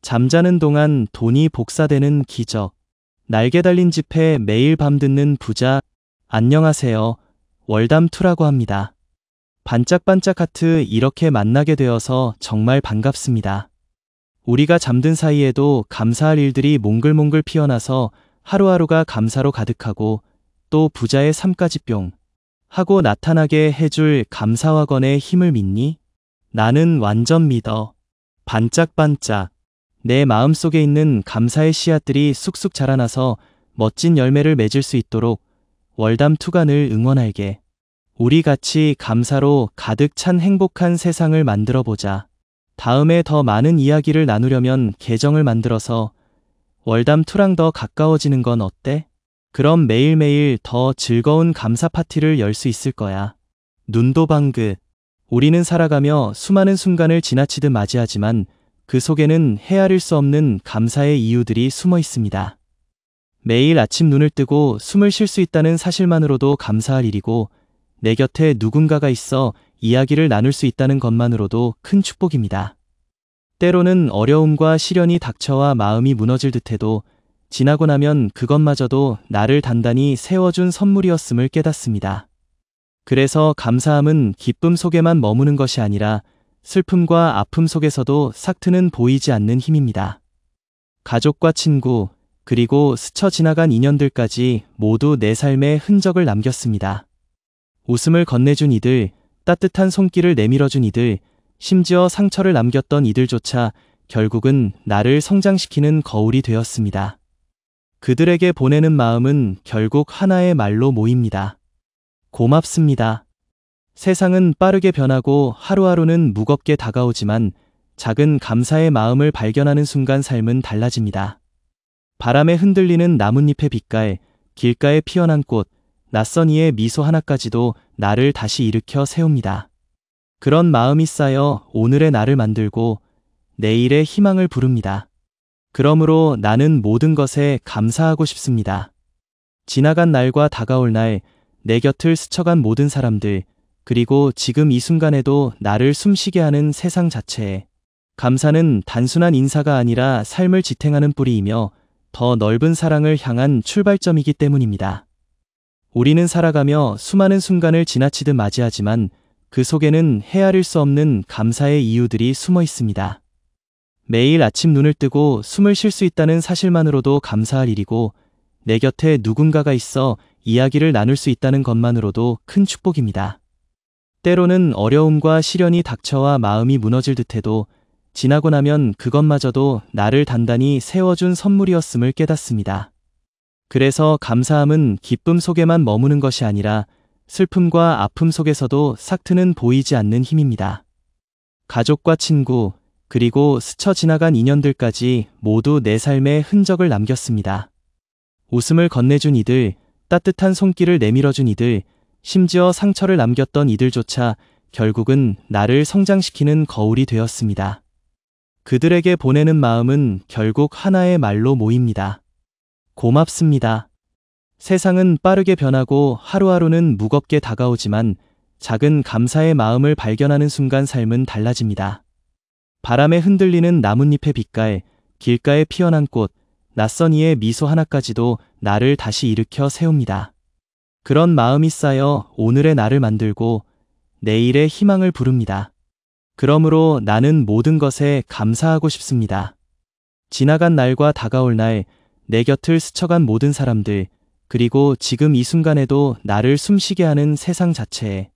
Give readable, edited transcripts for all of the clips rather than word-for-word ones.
잠자는 동안 돈이 복사되는 기적. 날개 달린 지폐 매일 밤 듣는 부자. 안녕하세요. 월담2라고 합니다. 반짝반짝 하트 이렇게 만나게 되어서 정말 반갑습니다. 우리가 잠든 사이에도 감사할 일들이 몽글몽글 피어나서 하루하루가 감사로 가득하고 또 부자의 삶까지 뿅 하고 나타나게 해줄 감사와건의 힘을 믿니? 나는 완전 믿어. 반짝반짝. 내 마음속에 있는 감사의 씨앗들이 쑥쑥 자라나서 멋진 열매를 맺을 수 있도록 월담2가 늘 응원할게. 우리 같이 감사로 가득 찬 행복한 세상을 만들어 보자. 다음에 더 많은 이야기를 나누려면 계정을 만들어서 월담2랑 더 가까워지는 건 어때? 그럼 매일매일 더 즐거운 감사 파티를 열 수 있을 거야. 눈도 방긋. 우리는 살아가며 수많은 순간을 지나치듯 맞이하지만 그 속에는 헤아릴 수 없는 감사의 이유들이 숨어 있습니다. 매일 아침 눈을 뜨고 숨을 쉴 수 있다는 사실만으로도 감사할 일이고, 내 곁에 누군가가 있어 이야기를 나눌 수 있다는 것만으로도 큰 축복입니다. 때로는 어려움과 시련이 닥쳐와 마음이 무너질 듯해도 지나고 나면 그것마저도 나를 단단히 세워준 선물이었음을 깨닫습니다. 그래서 감사함은 기쁨 속에만 머무는 것이 아니라 슬픔과 아픔 속에서도 싹트는 보이지 않는 힘입니다. 가족과 친구, 그리고 스쳐 지나간 인연들까지 모두 내 삶에 흔적을 남겼습니다. 웃음을 건네준 이들, 따뜻한 손길을 내밀어준 이들, 심지어 상처를 남겼던 이들조차 결국은 나를 성장시키는 거울이 되었습니다. 그들에게 보내는 마음은 결국 하나의 말로 모입니다. 고맙습니다. 세상은 빠르게 변하고 하루하루는 무겁게 다가오지만 작은 감사의 마음을 발견하는 순간 삶은 달라집니다. 바람에 흔들리는 나뭇잎의 빛깔, 길가에 피어난 꽃, 낯선 이의 미소 하나까지도 나를 다시 일으켜 세웁니다. 그런 마음이 쌓여 오늘의 나를 만들고 내일의 희망을 부릅니다. 그러므로 나는 모든 것에 감사하고 싶습니다. 지나간 날과 다가올 날, 내 곁을 스쳐간 모든 사람들, 그리고 지금 이 순간에도 나를 숨쉬게 하는 세상 자체에. 감사는 단순한 인사가 아니라 삶을 지탱하는 뿌리이며 더 넓은 사랑을 향한 출발점이기 때문입니다. 우리는 살아가며 수많은 순간을 지나치듯 맞이하지만 그 속에는 헤아릴 수 없는 감사의 이유들이 숨어 있습니다. 매일 아침 눈을 뜨고 숨을 쉴 수 있다는 사실만으로도 감사할 일이고, 내 곁에 누군가가 있어 이야기를 나눌 수 있다는 것만으로도 큰 축복입니다. 때로는 어려움과 시련이 닥쳐와 마음이 무너질 듯해도 지나고 나면 그것마저도 나를 단단히 세워준 선물이었음을 깨닫습니다. 그래서 감사함은 기쁨 속에만 머무는 것이 아니라 슬픔과 아픔 속에서도 싹트는 보이지 않는 힘입니다. 가족과 친구, 그리고 스쳐 지나간 인연들까지 모두 내 삶에 흔적을 남겼습니다. 웃음을 건네준 이들, 따뜻한 손길을 내밀어준 이들, 심지어 상처를 남겼던 이들조차 결국은 나를 성장시키는 거울이 되었습니다. 그들에게 보내는 마음은 결국 하나의 말로 모입니다. 고맙습니다. 세상은 빠르게 변하고 하루하루는 무겁게 다가오지만 작은 감사의 마음을 발견하는 순간 삶은 달라집니다. 바람에 흔들리는 나뭇잎의 빛깔, 길가에 피어난 꽃, 낯선 이의 미소 하나까지도 나를 다시 일으켜 세웁니다. 그런 마음이 쌓여 오늘의 나를 만들고 내일의 희망을 부릅니다. 그러므로 나는 모든 것에 감사하고 싶습니다. 지나간 날과 다가올 날, 내 곁을 스쳐간 모든 사람들, 그리고 지금 이 순간에도 나를 숨쉬게 하는 세상 자체에.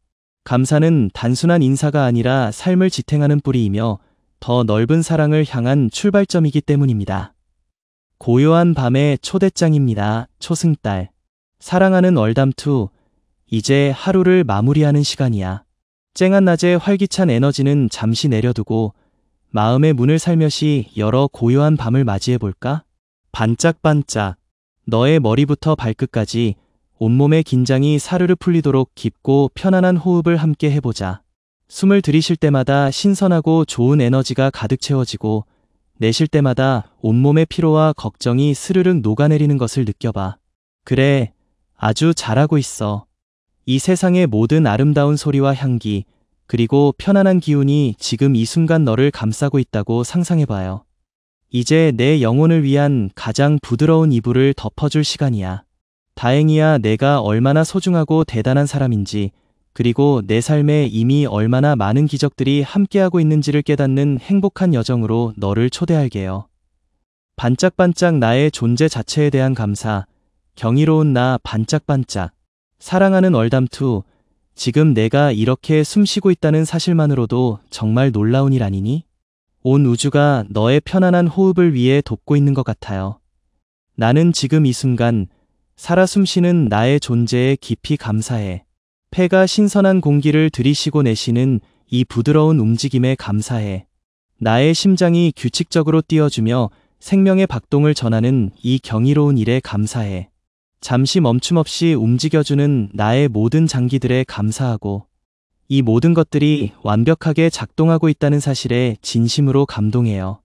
감사는 단순한 인사가 아니라 삶을 지탱하는 뿌리이며 더 넓은 사랑을 향한 출발점이기 때문입니다. 고요한 밤의 초대장입니다. 초승달. 사랑하는 월담2, 이제 하루를 마무리하는 시간이야. 쨍한 낮의 활기찬 에너지는 잠시 내려두고 마음의 문을 살며시 열어 고요한 밤을 맞이해볼까? 반짝반짝. 너의 머리부터 발끝까지 온몸의 긴장이 사르르 풀리도록 깊고 편안한 호흡을 함께 해보자. 숨을 들이쉴 때마다 신선하고 좋은 에너지가 가득 채워지고 내쉴 때마다 온몸의 피로와 걱정이 스르륵 녹아내리는 것을 느껴봐. 그래, 아주 잘하고 있어. 이 세상의 모든 아름다운 소리와 향기, 그리고 편안한 기운이 지금 이 순간 너를 감싸고 있다고 상상해봐요. 이제 내 영혼을 위한 가장 부드러운 이불을 덮어줄 시간이야. 다행이야 내가 얼마나 소중하고 대단한 사람인지, 그리고 내 삶에 이미 얼마나 많은 기적들이 함께하고 있는지를 깨닫는 행복한 여정으로 너를 초대할게요. 반짝반짝 나의 존재 자체에 대한 감사, 경이로운 나 반짝반짝. 사랑하는 월담2, 지금 내가 이렇게 숨쉬고 있다는 사실만으로도 정말 놀라운 일 아니니? 온 우주가 너의 편안한 호흡을 위해 돕고 있는 것 같아요. 나는 지금 이 순간 살아 숨쉬는 나의 존재에 깊이 감사해. 폐가 신선한 공기를 들이쉬고 내쉬는 이 부드러운 움직임에 감사해. 나의 심장이 규칙적으로 뛰어주며 생명의 박동을 전하는 이 경이로운 일에 감사해. 잠시 멈춤 없이 움직여주는 나의 모든 장기들에 감사하고, 이 모든 것들이 완벽하게 작동하고 있다는 사실에 진심으로 감동해요.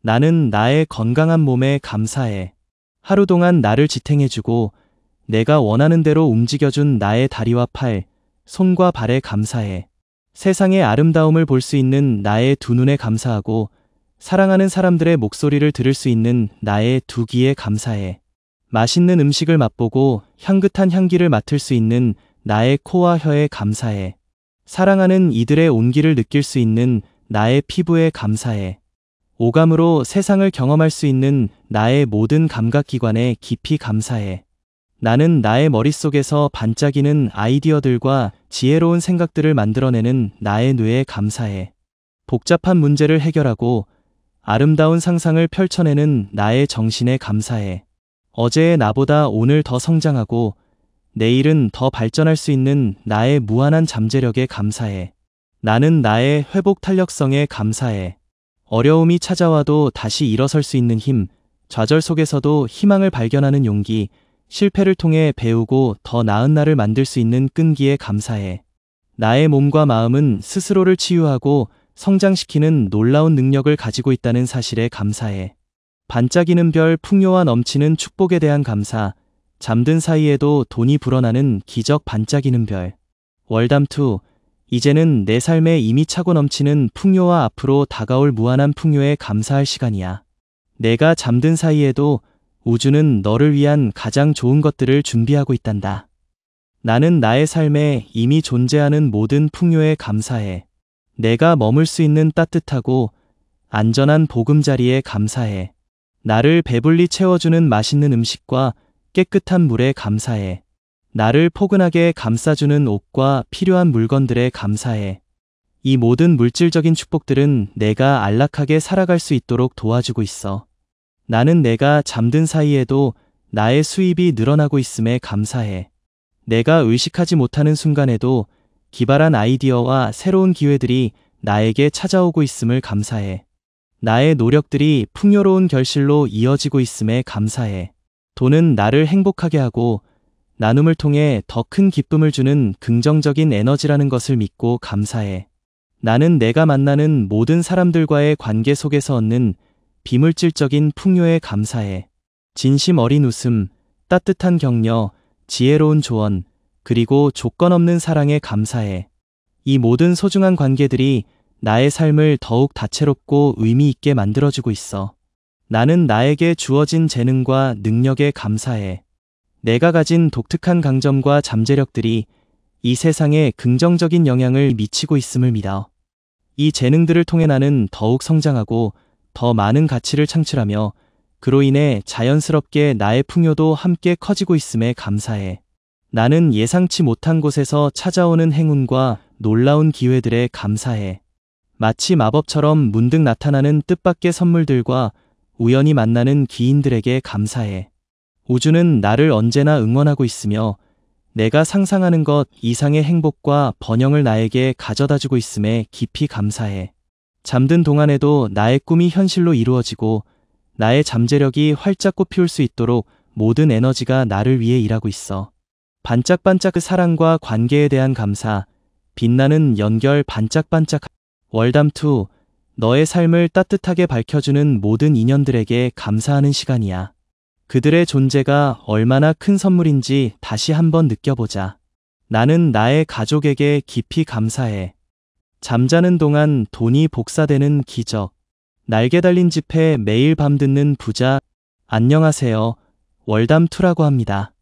나는 나의 건강한 몸에 감사해. 하루 동안 나를 지탱해주고 내가 원하는 대로 움직여준 나의 다리와 팔, 손과 발에 감사해. 세상의 아름다움을 볼 수 있는 나의 두 눈에 감사하고, 사랑하는 사람들의 목소리를 들을 수 있는 나의 두 귀에 감사해. 맛있는 음식을 맛보고 향긋한 향기를 맡을 수 있는 나의 코와 혀에 감사해. 사랑하는 이들의 온기를 느낄 수 있는 나의 피부에 감사해. 오감으로 세상을 경험할 수 있는 나의 모든 감각기관에 깊이 감사해. 나는 나의 머릿속에서 반짝이는 아이디어들과 지혜로운 생각들을 만들어내는 나의 뇌에 감사해. 복잡한 문제를 해결하고 아름다운 상상을 펼쳐내는 나의 정신에 감사해. 어제의 나보다 오늘 더 성장하고 내일은 더 발전할 수 있는 나의 무한한 잠재력에 감사해. 나는 나의 회복 탄력성에 감사해. 어려움이 찾아와도 다시 일어설 수 있는 힘, 좌절 속에서도 희망을 발견하는 용기, 실패를 통해 배우고 더 나은 나를 만들 수 있는 끈기에 감사해. 나의 몸과 마음은 스스로를 치유하고 성장시키는 놀라운 능력을 가지고 있다는 사실에 감사해. 반짝이는 별, 풍요와 넘치는 축복에 대한 감사, 잠든 사이에도 돈이 불어나는 기적 반짝이는 별. 월담2, 이제는 내 삶에 이미 차고 넘치는 풍요와 앞으로 다가올 무한한 풍요에 감사할 시간이야. 내가 잠든 사이에도 우주는 너를 위한 가장 좋은 것들을 준비하고 있단다. 나는 나의 삶에 이미 존재하는 모든 풍요에 감사해. 내가 머물 수 있는 따뜻하고 안전한 보금자리에 감사해. 나를 배불리 채워주는 맛있는 음식과 깨끗한 물에 감사해. 나를 포근하게 감싸주는 옷과 필요한 물건들에 감사해. 이 모든 물질적인 축복들은 내가 안락하게 살아갈 수 있도록 도와주고 있어. 나는 내가 잠든 사이에도 나의 수입이 늘어나고 있음에 감사해. 내가 의식하지 못하는 순간에도 기발한 아이디어와 새로운 기회들이 나에게 찾아오고 있음을 감사해. 나의 노력들이 풍요로운 결실로 이어지고 있음에 감사해. 돈은 나를 행복하게 하고 나눔을 통해 더 큰 기쁨을 주는 긍정적인 에너지라는 것을 믿고 감사해. 나는 내가 만나는 모든 사람들과의 관계 속에서 얻는 비물질적인 풍요에 감사해. 진심 어린 웃음, 따뜻한 격려, 지혜로운 조언, 그리고 조건 없는 사랑에 감사해. 이 모든 소중한 관계들이 나의 삶을 더욱 다채롭고 의미 있게 만들어주고 있어. 나는 나에게 주어진 재능과 능력에 감사해. 내가 가진 독특한 강점과 잠재력들이 이 세상에 긍정적인 영향을 미치고 있음을 믿어. 이 재능들을 통해 나는 더욱 성장하고 더 많은 가치를 창출하며 그로 인해 자연스럽게 나의 풍요도 함께 커지고 있음에 감사해. 나는 예상치 못한 곳에서 찾아오는 행운과 놀라운 기회들에 감사해. 마치 마법처럼 문득 나타나는 뜻밖의 선물들과 우연히 만나는 기인들에게 감사해. 우주는 나를 언제나 응원하고 있으며 내가 상상하는 것 이상의 행복과 번영을 나에게 가져다주고 있음에 깊이 감사해. 잠든 동안에도 나의 꿈이 현실로 이루어지고 나의 잠재력이 활짝 꽃피울 수 있도록 모든 에너지가 나를 위해 일하고 있어. 반짝반짝 그 사랑과 관계에 대한 감사, 빛나는 연결 반짝반짝. 월담2, 너의 삶을 따뜻하게 밝혀주는 모든 인연들에게 감사하는 시간이야. 그들의 존재가 얼마나 큰 선물인지 다시 한번 느껴보자. 나는 나의 가족에게 깊이 감사해. 잠자는 동안 돈이 복사되는 기적. 날개 달린 집에 매일 밤 듣는 부자, 안녕하세요. 월담2라고 합니다.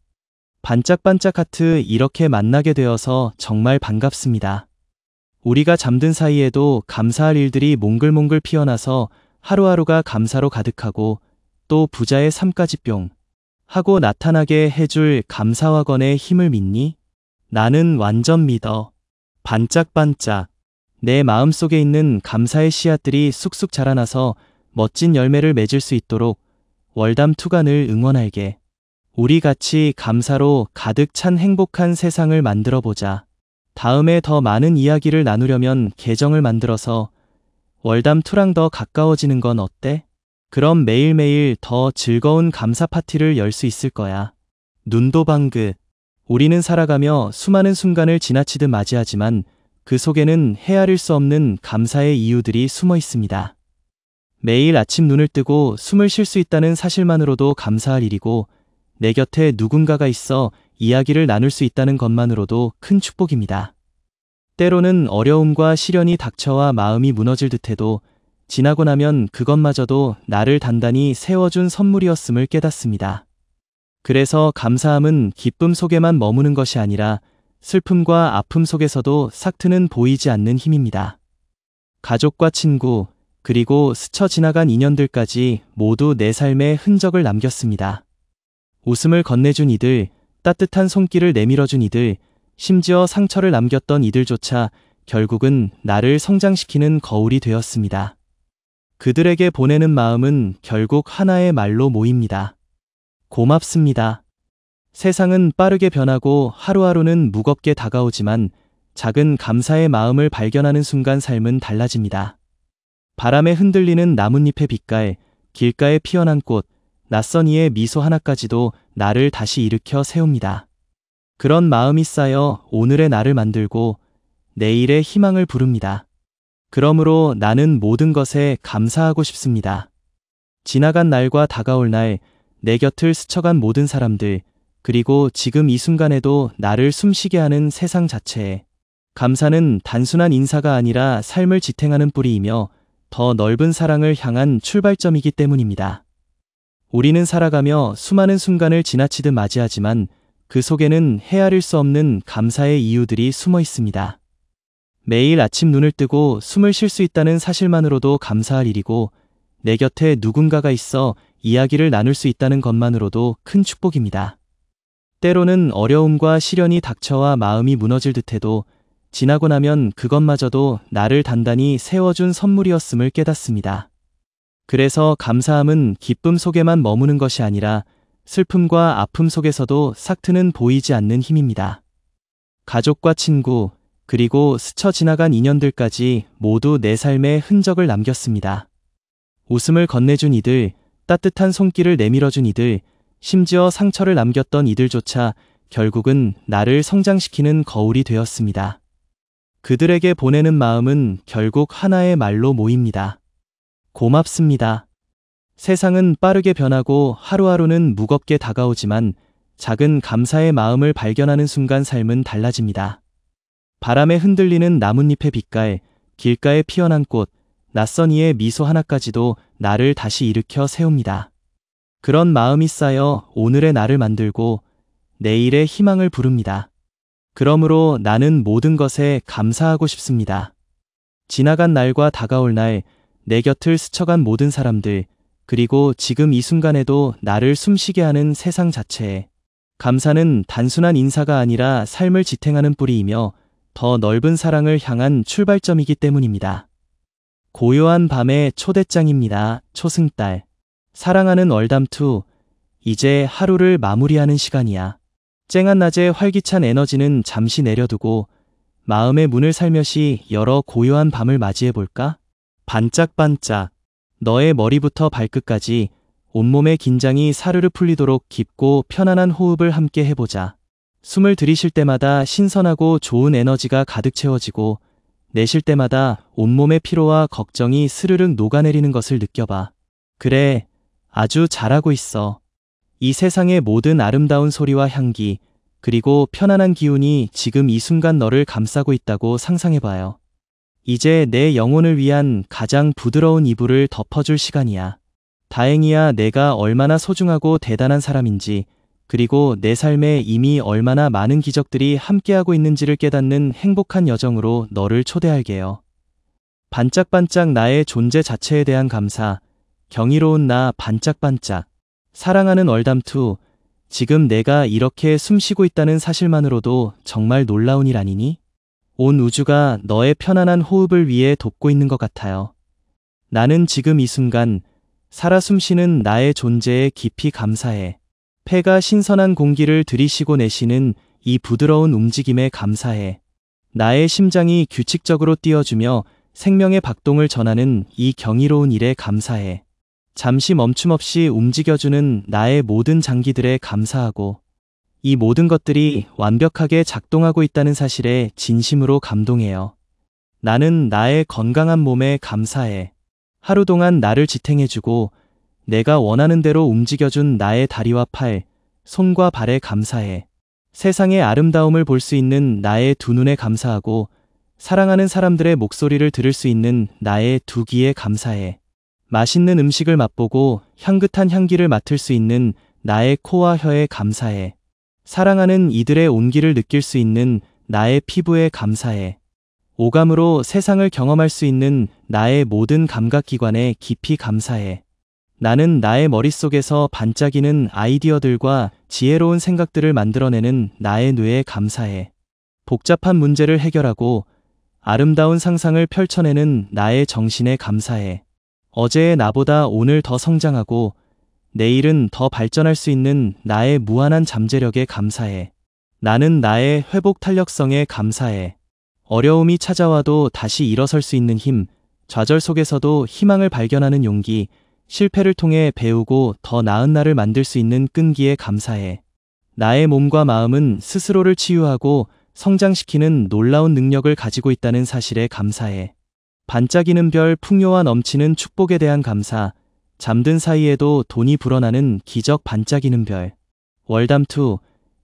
반짝반짝 하트 이렇게 만나게 되어서 정말 반갑습니다. 우리가 잠든 사이에도 감사할 일들이 몽글몽글 피어나서 하루하루가 감사로 가득하고 또 부자의 삶까지 뿅 하고 나타나게 해줄 감사와건의 힘을 믿니? 나는 완전 믿어. 반짝반짝. 내 마음속에 있는 감사의 씨앗들이 쑥쑥 자라나서 멋진 열매를 맺을 수 있도록 월담2가 늘 응원할게. 우리 같이 감사로 가득 찬 행복한 세상을 만들어 보자. 다음에 더 많은 이야기를 나누려면 계정을 만들어서 월담2랑 더 가까워지는 건 어때? 그럼 매일매일 더 즐거운 감사 파티를 열 수 있을 거야. 눈도 방긋. 우리는 살아가며 수많은 순간을 지나치듯 맞이하지만 그 속에는 헤아릴 수 없는 감사의 이유들이 숨어 있습니다. 매일 아침 눈을 뜨고 숨을 쉴 수 있다는 사실만으로도 감사할 일이고 내 곁에 누군가가 있어 이야기를 나눌 수 있다는 것만으로도 큰 축복입니다. 때로는 어려움과 시련이 닥쳐와 마음이 무너질 듯해도 지나고 나면 그것마저도 나를 단단히 세워준 선물이었음을 깨닫습니다. 그래서 감사함은 기쁨 속에만 머무는 것이 아니라 슬픔과 아픔 속에서도 싹트는 보이지 않는 힘입니다. 가족과 친구, 그리고 스쳐 지나간 인연들까지 모두 내 삶에 흔적을 남겼습니다. 웃음을 건네준 이들, 따뜻한 손길을 내밀어준 이들, 심지어 상처를 남겼던 이들조차 결국은 나를 성장시키는 거울이 되었습니다. 그들에게 보내는 마음은 결국 하나의 말로 모입니다. 고맙습니다. 세상은 빠르게 변하고 하루하루는 무겁게 다가오지만 작은 감사의 마음을 발견하는 순간 삶은 달라집니다. 바람에 흔들리는 나뭇잎의 빛깔, 길가에 피어난 꽃, 낯선 이의 미소 하나까지도 나를 다시 일으켜 세웁니다. 그런 마음이 쌓여 오늘의 나를 만들고 내일의 희망을 부릅니다. 그러므로 나는 모든 것에 감사하고 싶습니다. 지나간 날과 다가올 날, 내 곁을 스쳐간 모든 사람들, 그리고 지금 이 순간에도 나를 숨쉬게 하는 세상 자체에 감사는 단순한 인사가 아니라 삶을 지탱하는 뿌리이며 더 넓은 사랑을 향한 출발점이기 때문입니다. 우리는 살아가며 수많은 순간을 지나치듯 맞이하지만 그 속에는 헤아릴 수 없는 감사의 이유들이 숨어 있습니다. 매일 아침 눈을 뜨고 숨을 쉴 수 있다는 사실만으로도 감사할 일이고 내 곁에 누군가가 있어 이야기를 나눌 수 있다는 것만으로도 큰 축복입니다. 때로는 어려움과 시련이 닥쳐와 마음이 무너질 듯해도 지나고 나면 그것마저도 나를 단단히 세워준 선물이었음을 깨닫습니다. 그래서 감사함은 기쁨 속에만 머무는 것이 아니라 슬픔과 아픔 속에서도 싹트는 보이지 않는 힘입니다. 가족과 친구, 그리고 스쳐 지나간 인연들까지 모두 내 삶에 흔적을 남겼습니다. 웃음을 건네준 이들, 따뜻한 손길을 내밀어준 이들, 심지어 상처를 남겼던 이들조차 결국은 나를 성장시키는 거울이 되었습니다. 그들에게 보내는 마음은 결국 하나의 말로 모입니다. 고맙습니다. 세상은 빠르게 변하고 하루하루는 무겁게 다가오지만 작은 감사의 마음을 발견하는 순간 삶은 달라집니다. 바람에 흔들리는 나뭇잎의 빛깔, 길가에 피어난 꽃, 낯선 이의 미소 하나까지도 나를 다시 일으켜 세웁니다. 그런 마음이 쌓여 오늘의 나를 만들고 내일의 희망을 부릅니다. 그러므로 나는 모든 것에 감사하고 싶습니다. 지나간 날과 다가올 날, 내 곁을 스쳐간 모든 사람들, 그리고 지금 이 순간에도 나를 숨쉬게 하는 세상 자체에 감사는 단순한 인사가 아니라 삶을 지탱하는 뿌리이며 더 넓은 사랑을 향한 출발점이기 때문입니다. 고요한 밤의 초대장입니다. 초승달. 사랑하는 월담2, 이제 하루를 마무리하는 시간이야. 쨍한 낮의 활기찬 에너지는 잠시 내려두고 마음의 문을 살며시 열어 고요한 밤을 맞이해볼까? 반짝반짝. 너의 머리부터 발끝까지 온몸의 긴장이 사르르 풀리도록 깊고 편안한 호흡을 함께 해보자. 숨을 들이쉴 때마다 신선하고 좋은 에너지가 가득 채워지고 내쉴 때마다 온몸의 피로와 걱정이 스르륵 녹아내리는 것을 느껴봐. 그래, 아주 잘하고 있어. 이 세상의 모든 아름다운 소리와 향기, 그리고 편안한 기운이 지금 이 순간 너를 감싸고 있다고 상상해봐요. 이제 내 영혼을 위한 가장 부드러운 이불을 덮어줄 시간이야. 다행이야 내가 얼마나 소중하고 대단한 사람인지, 그리고 내 삶에 이미 얼마나 많은 기적들이 함께하고 있는지를 깨닫는 행복한 여정으로 너를 초대할게요. 반짝반짝 나의 존재 자체에 대한 감사, 경이로운 나 반짝반짝. 사랑하는 월담2, 지금 내가 이렇게 숨쉬고 있다는 사실만으로도 정말 놀라운 일 아니니? 온 우주가 너의 편안한 호흡을 위해 돕고 있는 것 같아요. 나는 지금 이 순간 살아 숨쉬는 나의 존재에 깊이 감사해. 폐가 신선한 공기를 들이쉬고 내쉬는 이 부드러운 움직임에 감사해. 나의 심장이 규칙적으로 뛰어주며 생명의 박동을 전하는 이 경이로운 일에 감사해. 잠시 멈춤 없이 움직여주는 나의 모든 장기들에 감사하고, 이 모든 것들이 완벽하게 작동하고 있다는 사실에 진심으로 감동해요. 나는 나의 건강한 몸에 감사해. 하루 동안 나를 지탱해주고 내가 원하는 대로 움직여준 나의 다리와 팔, 손과 발에 감사해. 세상의 아름다움을 볼 수 있는 나의 두 눈에 감사하고, 사랑하는 사람들의 목소리를 들을 수 있는 나의 두 귀에 감사해. 맛있는 음식을 맛보고 향긋한 향기를 맡을 수 있는 나의 코와 혀에 감사해. 사랑하는 이들의 온기를 느낄 수 있는 나의 피부에 감사해. 오감으로 세상을 경험할 수 있는 나의 모든 감각기관에 깊이 감사해. 나는 나의 머릿속에서 반짝이는 아이디어들과 지혜로운 생각들을 만들어내는 나의 뇌에 감사해. 복잡한 문제를 해결하고 아름다운 상상을 펼쳐내는 나의 정신에 감사해. 어제의 나보다 오늘 더 성장하고 내일은 더 발전할 수 있는 나의 무한한 잠재력에 감사해. 나는 나의 회복 탄력성에 감사해. 어려움이 찾아와도 다시 일어설 수 있는 힘, 좌절 속에서도 희망을 발견하는 용기, 실패를 통해 배우고 더 나은 나를 만들 수 있는 끈기에 감사해. 나의 몸과 마음은 스스로를 치유하고 성장시키는 놀라운 능력을 가지고 있다는 사실에 감사해. 반짝이는 별, 풍요와 넘치는 축복에 대한 감사, 잠든 사이에도 돈이 불어나는 기적 반짝이는 별. 월담2,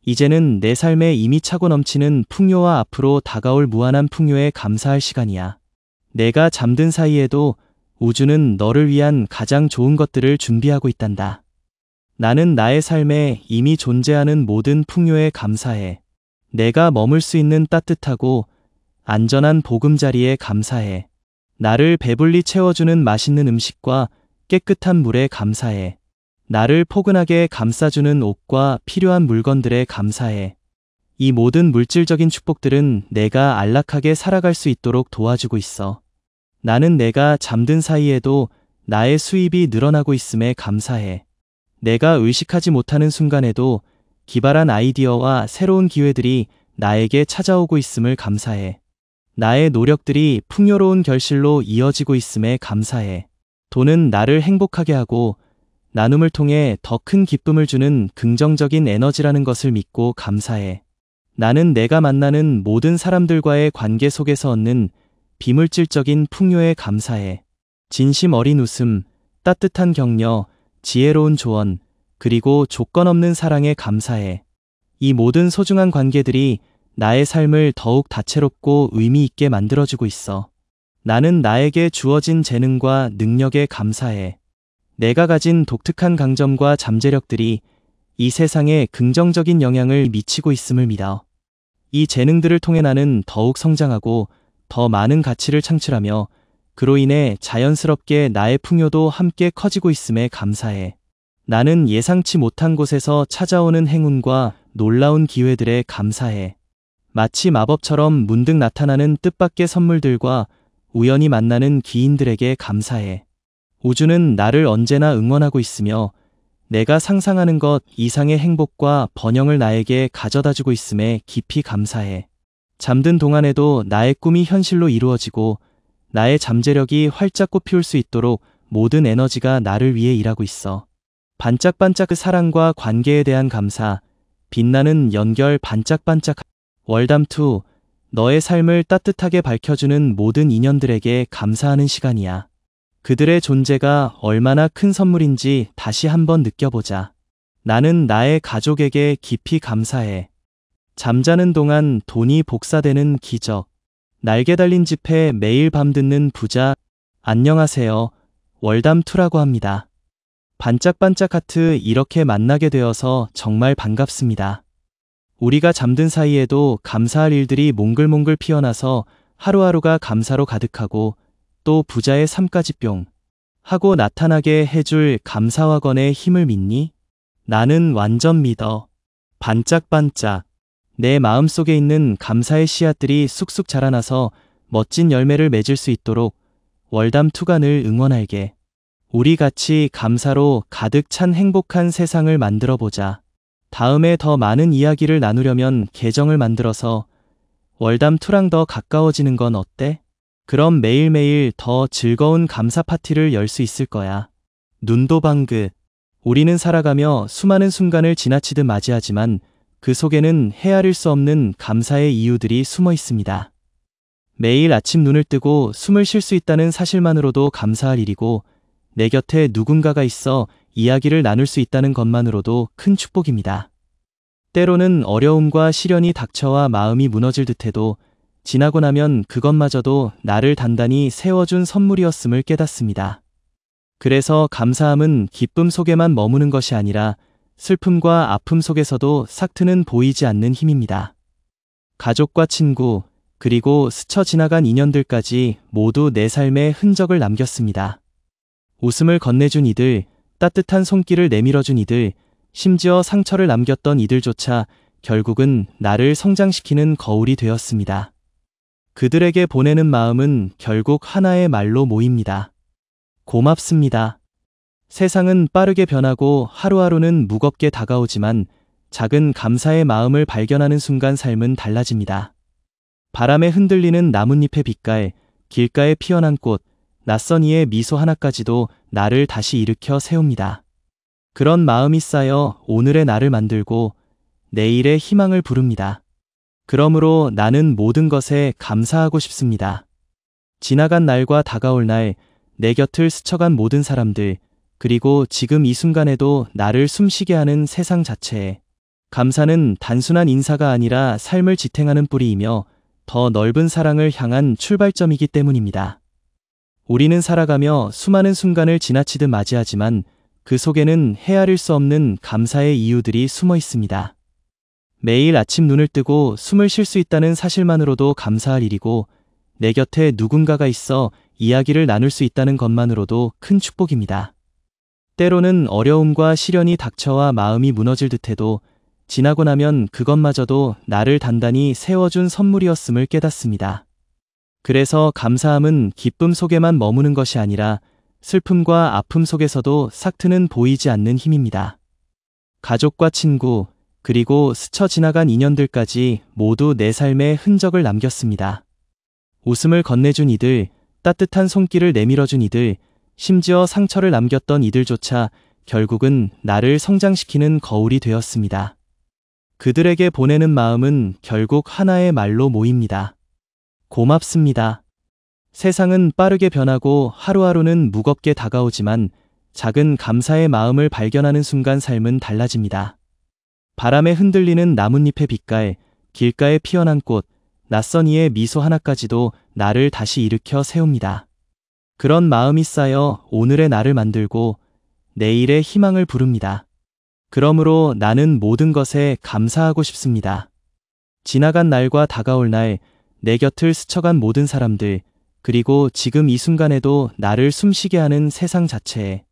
이제는 내 삶에 이미 차고 넘치는 풍요와 앞으로 다가올 무한한 풍요에 감사할 시간이야. 내가 잠든 사이에도 우주는 너를 위한 가장 좋은 것들을 준비하고 있단다. 나는 나의 삶에 이미 존재하는 모든 풍요에 감사해. 내가 머물 수 있는 따뜻하고 안전한 보금자리에 감사해. 나를 배불리 채워주는 맛있는 음식과 깨끗한 물에 감사해. 나를 포근하게 감싸주는 옷과 필요한 물건들에 감사해. 이 모든 물질적인 축복들은 내가 안락하게 살아갈 수 있도록 도와주고 있어. 나는 내가 잠든 사이에도 나의 수입이 늘어나고 있음에 감사해. 내가 의식하지 못하는 순간에도 기발한 아이디어와 새로운 기회들이 나에게 찾아오고 있음을 감사해. 나의 노력들이 풍요로운 결실로 이어지고 있음에 감사해. 돈은 나를 행복하게 하고 나눔을 통해 더 큰 기쁨을 주는 긍정적인 에너지라는 것을 믿고 감사해. 나는 내가 만나는 모든 사람들과의 관계 속에서 얻는 비물질적인 풍요에 감사해. 진심 어린 웃음, 따뜻한 격려, 지혜로운 조언, 그리고 조건 없는 사랑에 감사해. 이 모든 소중한 관계들이 나의 삶을 더욱 다채롭고 의미 있게 만들어주고 있어. 나는 나에게 주어진 재능과 능력에 감사해. 내가 가진 독특한 강점과 잠재력들이 이 세상에 긍정적인 영향을 미치고 있음을 믿어. 이 재능들을 통해 나는 더욱 성장하고 더 많은 가치를 창출하며 그로 인해 자연스럽게 나의 풍요도 함께 커지고 있음에 감사해. 나는 예상치 못한 곳에서 찾아오는 행운과 놀라운 기회들에 감사해. 마치 마법처럼 문득 나타나는 뜻밖의 선물들과 우연히 만나는 기인들에게 감사해. 우주는 나를 언제나 응원하고 있으며 내가 상상하는 것 이상의 행복과 번영을 나에게 가져다주고 있음에 깊이 감사해. 잠든 동안에도 나의 꿈이 현실로 이루어지고 나의 잠재력이 활짝 꽃피울 수 있도록 모든 에너지가 나를 위해 일하고 있어. 반짝반짝 그 사랑과 관계에 대한 감사, 빛나는 연결 반짝반짝. 월담2, 너의 삶을 따뜻하게 밝혀주는 모든 인연들에게 감사하는 시간이야. 그들의 존재가 얼마나 큰 선물인지 다시 한번 느껴보자. 나는 나의 가족에게 깊이 감사해. 잠자는 동안 돈이 복사되는 기적. 날개 달린 집에 매일 밤 듣는 부자, 안녕하세요. 월담2라고 합니다. 반짝반짝 하트 이렇게 만나게 되어서 정말 반갑습니다. 우리가 잠든 사이에도 감사할 일들이 몽글몽글 피어나서 하루하루가 감사로 가득하고 또 부자의 삶까지 뿅 하고 나타나게 해줄 감사와건의 힘을 믿니? 나는 완전 믿어. 반짝반짝. 내 마음속에 있는 감사의 씨앗들이 쑥쑥 자라나서 멋진 열매를 맺을 수 있도록 월담2가 늘 응원할게. 우리 같이 감사로 가득 찬 행복한 세상을 만들어 보자. 다음에 더 많은 이야기를 나누려면 계정을 만들어서 월담2랑 더 가까워지는 건 어때? 그럼 매일매일 더 즐거운 감사 파티를 열 수 있을 거야. 눈도 방긋. 우리는 살아가며 수많은 순간을 지나치듯 맞이하지만 그 속에는 헤아릴 수 없는 감사의 이유들이 숨어 있습니다. 매일 아침 눈을 뜨고 숨을 쉴 수 있다는 사실만으로도 감사할 일이고 내 곁에 누군가가 있어 이야기를 나눌 수 있다는 것만으로도 큰 축복입니다. 때로는 어려움과 시련이 닥쳐와 마음이 무너질 듯해도 지나고 나면 그것마저도 나를 단단히 세워준 선물이었음을 깨닫습니다. 그래서 감사함은 기쁨 속에만 머무는 것이 아니라 슬픔과 아픔 속에서도 싹트는 보이지 않는 힘입니다. 가족과 친구, 그리고 스쳐 지나간 인연들까지 모두 내 삶에 흔적을 남겼습니다. 웃음을 건네준 이들, 따뜻한 손길을 내밀어준 이들, 심지어 상처를 남겼던 이들조차 결국은 나를 성장시키는 거울이 되었습니다. 그들에게 보내는 마음은 결국 하나의 말로 모입니다. 고맙습니다. 세상은 빠르게 변하고 하루하루는 무겁게 다가오지만 작은 감사의 마음을 발견하는 순간 삶은 달라집니다. 바람에 흔들리는 나뭇잎의 빛깔, 길가에 피어난 꽃, 낯선 이의 미소 하나까지도 나를 다시 일으켜 세웁니다. 그런 마음이 쌓여 오늘의 나를 만들고 내일의 희망을 부릅니다. 그러므로 나는 모든 것에 감사하고 싶습니다. 지나간 날과 다가올 날, 내 곁을 스쳐간 모든 사람들, 그리고 지금 이 순간에도 나를 숨쉬게 하는 세상 자체에 감사는 단순한 인사가 아니라 삶을 지탱하는 뿌리이며 더 넓은 사랑을 향한 출발점이기 때문입니다. 우리는 살아가며 수많은 순간을 지나치듯 맞이하지만 그 속에는 헤아릴 수 없는 감사의 이유들이 숨어 있습니다. 매일 아침 눈을 뜨고 숨을 쉴 수 있다는 사실만으로도 감사할 일이고 내 곁에 누군가가 있어 이야기를 나눌 수 있다는 것만으로도 큰 축복입니다. 때로는 어려움과 시련이 닥쳐와 마음이 무너질 듯해도 지나고 나면 그것마저도 나를 단단히 세워준 선물이었음을 깨닫습니다. 그래서 감사함은 기쁨 속에만 머무는 것이 아니라 슬픔과 아픔 속에서도 싹트는 보이지 않는 힘입니다. 가족과 친구, 그리고 스쳐 지나간 인연들까지 모두 내 삶에 흔적을 남겼습니다. 웃음을 건네준 이들, 따뜻한 손길을 내밀어준 이들, 심지어 상처를 남겼던 이들조차 결국은 나를 성장시키는 거울이 되었습니다. 그들에게 보내는 마음은 결국 하나의 말로 모입니다. 고맙습니다. 세상은 빠르게 변하고 하루하루는 무겁게 다가오지만 작은 감사의 마음을 발견하는 순간 삶은 달라집니다. 바람에 흔들리는 나뭇잎의 빛깔, 길가에 피어난 꽃, 낯선 이의 미소 하나까지도 나를 다시 일으켜 세웁니다. 그런 마음이 쌓여 오늘의 나를 만들고 내일의 희망을 부릅니다. 그러므로 나는 모든 것에 감사하고 싶습니다. 지나간 날과 다가올 날, 내 곁을 스쳐간 모든 사람들, 그리고 지금 이 순간에도 나를 숨쉬게 하는 세상 자체에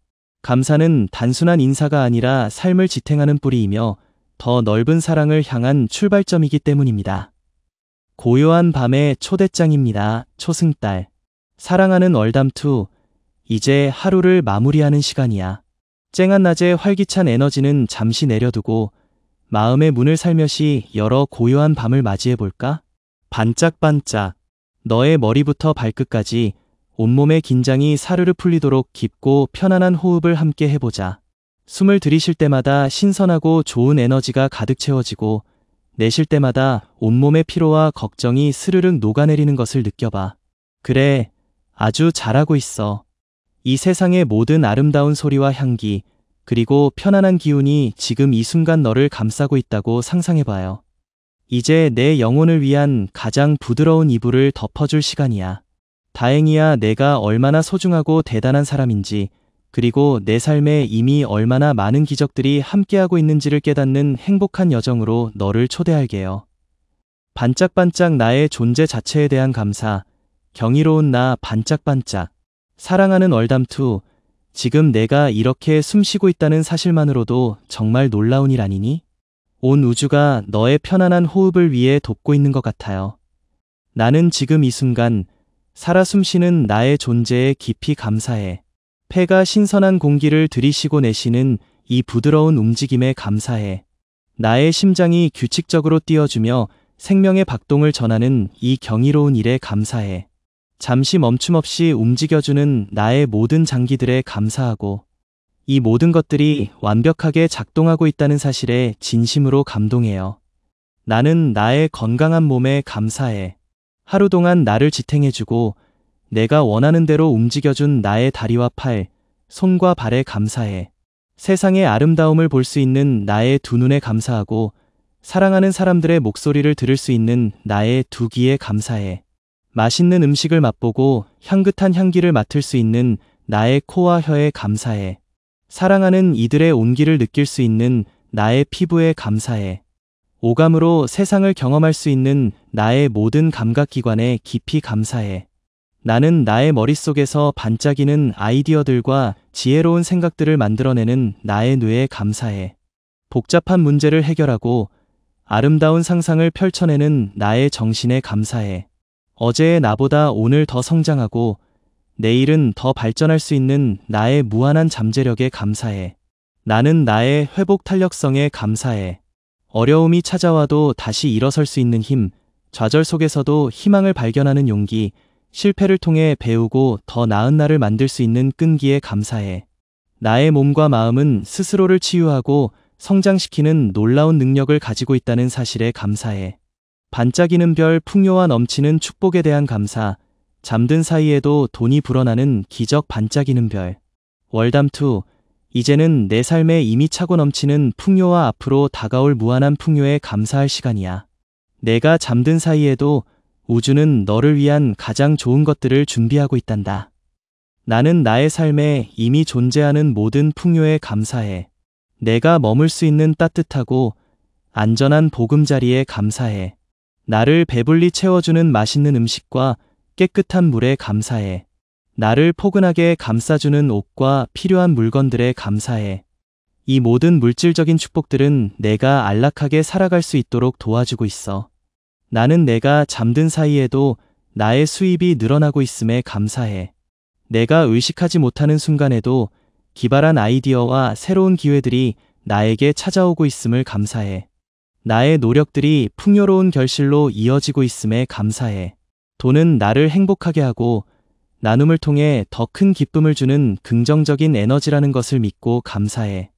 감사는 단순한 인사가 아니라 삶을 지탱하는 뿌리이며 더 넓은 사랑을 향한 출발점이기 때문입니다. 고요한 밤의 초대장입니다. 초승달. 사랑하는 월담2, 이제 하루를 마무리하는 시간이야. 쨍한 낮의 활기찬 에너지는 잠시 내려두고 마음의 문을 살며시 열어 고요한 밤을 맞이해볼까? 반짝반짝. 너의 머리부터 발끝까지 온몸의 긴장이 사르르 풀리도록 깊고 편안한 호흡을 함께 해보자. 숨을 들이쉴 때마다 신선하고 좋은 에너지가 가득 채워지고 내쉴 때마다 온몸의 피로와 걱정이 스르륵 녹아내리는 것을 느껴봐. 그래, 아주 잘하고 있어. 이 세상의 모든 아름다운 소리와 향기, 그리고 편안한 기운이 지금 이 순간 너를 감싸고 있다고 상상해봐요. 이제 내 영혼을 위한 가장 부드러운 이불을 덮어줄 시간이야. 다행이야 내가 얼마나 소중하고 대단한 사람인지, 그리고 내 삶에 이미 얼마나 많은 기적들이 함께하고 있는지를 깨닫는 행복한 여정으로 너를 초대할게요. 반짝반짝 나의 존재 자체에 대한 감사, 경이로운 나 반짝반짝. 사랑하는 월담2, 지금 내가 이렇게 숨쉬고 있다는 사실만으로도 정말 놀라운 일 아니니? 온 우주가 너의 편안한 호흡을 위해 돕고 있는 것 같아요. 나는 지금 이 순간 살아 숨쉬는 나의 존재에 깊이 감사해. 폐가 신선한 공기를 들이쉬고 내쉬는 이 부드러운 움직임에 감사해. 나의 심장이 규칙적으로 뛰어주며 생명의 박동을 전하는 이 경이로운 일에 감사해. 잠시 멈춤 없이 움직여주는 나의 모든 장기들에 감사하고, 이 모든 것들이 완벽하게 작동하고 있다는 사실에 진심으로 감동해요. 나는 나의 건강한 몸에 감사해. 하루 동안 나를 지탱해주고 내가 원하는 대로 움직여준 나의 다리와 팔, 손과 발에 감사해. 세상의 아름다움을 볼 수 있는 나의 두 눈에 감사하고, 사랑하는 사람들의 목소리를 들을 수 있는 나의 두 귀에 감사해. 맛있는 음식을 맛보고 향긋한 향기를 맡을 수 있는 나의 코와 혀에 감사해. 사랑하는 이들의 온기를 느낄 수 있는 나의 피부에 감사해. 오감으로 세상을 경험할 수 있는 나의 모든 감각기관에 깊이 감사해. 나는 나의 머릿속에서 반짝이는 아이디어들과 지혜로운 생각들을 만들어내는 나의 뇌에 감사해. 복잡한 문제를 해결하고 아름다운 상상을 펼쳐내는 나의 정신에 감사해. 어제의 나보다 오늘 더 성장하고 내일은 더 발전할 수 있는 나의 무한한 잠재력에 감사해. 나는 나의 회복 탄력성에 감사해. 어려움이 찾아와도 다시 일어설 수 있는 힘, 좌절 속에서도 희망을 발견하는 용기, 실패를 통해 배우고 더 나은 나를 만들 수 있는 끈기에 감사해. 나의 몸과 마음은 스스로를 치유하고 성장시키는 놀라운 능력을 가지고 있다는 사실에 감사해. 반짝이는 별, 풍요와 넘치는 축복에 대한 감사, 잠든 사이에도 돈이 불어나는 기적 반짝이는 별. 월담2, 이제는 내 삶에 이미 차고 넘치는 풍요와 앞으로 다가올 무한한 풍요에 감사할 시간이야. 내가 잠든 사이에도 우주는 너를 위한 가장 좋은 것들을 준비하고 있단다. 나는 나의 삶에 이미 존재하는 모든 풍요에 감사해. 내가 머물 수 있는 따뜻하고 안전한 보금자리에 감사해. 나를 배불리 채워주는 맛있는 음식과 깨끗한 물에 감사해. 나를 포근하게 감싸주는 옷과 필요한 물건들에 감사해. 이 모든 물질적인 축복들은 내가 안락하게 살아갈 수 있도록 도와주고 있어. 나는 내가 잠든 사이에도 나의 수입이 늘어나고 있음에 감사해. 내가 의식하지 못하는 순간에도 기발한 아이디어와 새로운 기회들이 나에게 찾아오고 있음을 감사해. 나의 노력들이 풍요로운 결실로 이어지고 있음에 감사해. 돈은 나를 행복하게 하고 나눔을 통해 더 큰 기쁨을 주는 긍정적인 에너지라는 것을 믿고 감사해.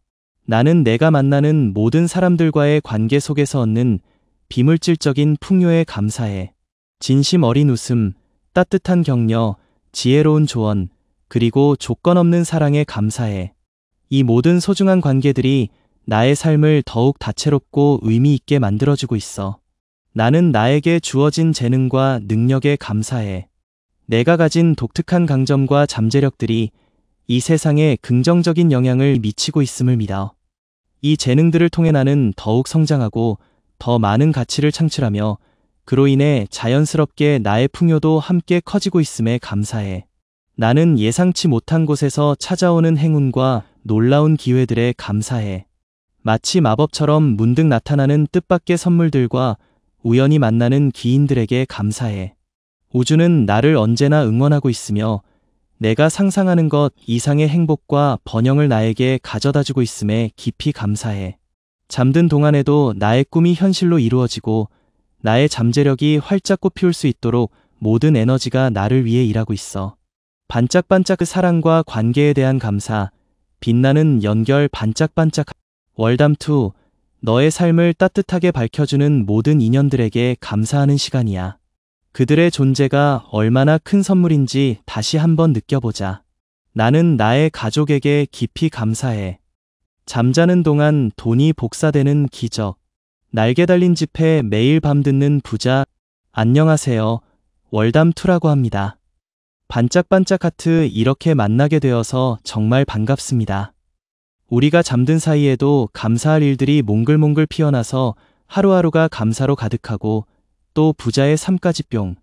나는 내가 만나는 모든 사람들과의 관계 속에서 얻는 비물질적인 풍요에 감사해. 진심 어린 웃음, 따뜻한 격려, 지혜로운 조언, 그리고 조건 없는 사랑에 감사해. 이 모든 소중한 관계들이 나의 삶을 더욱 다채롭고 의미 있게 만들어주고 있어. 나는 나에게 주어진 재능과 능력에 감사해. 내가 가진 독특한 강점과 잠재력들이 이 세상에 긍정적인 영향을 미치고 있음을 믿어. 이 재능들을 통해 나는 더욱 성장하고 더 많은 가치를 창출하며 그로 인해 자연스럽게 나의 풍요도 함께 커지고 있음에 감사해. 나는 예상치 못한 곳에서 찾아오는 행운과 놀라운 기회들에 감사해. 마치 마법처럼 문득 나타나는 뜻밖의 선물들과 우연히 만나는 기인들에게 감사해. 우주는 나를 언제나 응원하고 있으며 내가 상상하는 것 이상의 행복과 번영을 나에게 가져다주고 있음에 깊이 감사해. 잠든 동안에도 나의 꿈이 현실로 이루어지고 나의 잠재력이 활짝 꽃피울 수 있도록 모든 에너지가 나를 위해 일하고 있어. 반짝반짝 그 사랑과 관계에 대한 감사, 빛나는 연결 반짝반짝. 월담2, 너의 삶을 따뜻하게 밝혀주는 모든 인연들에게 감사하는 시간이야. 그들의 존재가 얼마나 큰 선물인지 다시 한번 느껴보자. 나는 나의 가족에게 깊이 감사해. 잠자는 동안 돈이 복사되는 기적. 날개 달린 집에 매일 밤 듣는 부자. 안녕하세요. 월담2라고 합니다. 반짝반짝 하트 이렇게 만나게 되어서 정말 반갑습니다. 우리가 잠든 사이에도 감사할 일들이 몽글몽글 피어나서 하루하루가 감사로 가득하고 또 부자의 삶까지 뿅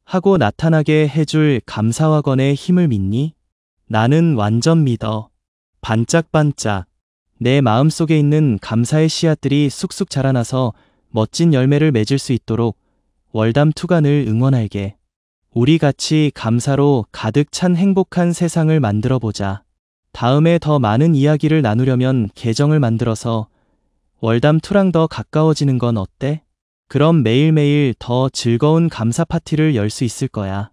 하고 나타나게 해줄 감사와건의 힘을 믿니? 나는 완전 믿어. 반짝반짝. 내 마음속에 있는 감사의 씨앗들이 쑥쑥 자라나서 멋진 열매를 맺을 수 있도록 월담2가 늘 응원할게. 우리 같이 감사로 가득 찬 행복한 세상을 만들어 보자. 다음에 더 많은 이야기를 나누려면 계정을 만들어서 월담2랑 더 가까워지는 건 어때? 그럼 매일매일 더 즐거운 감사 파티를 열 수 있을 거야.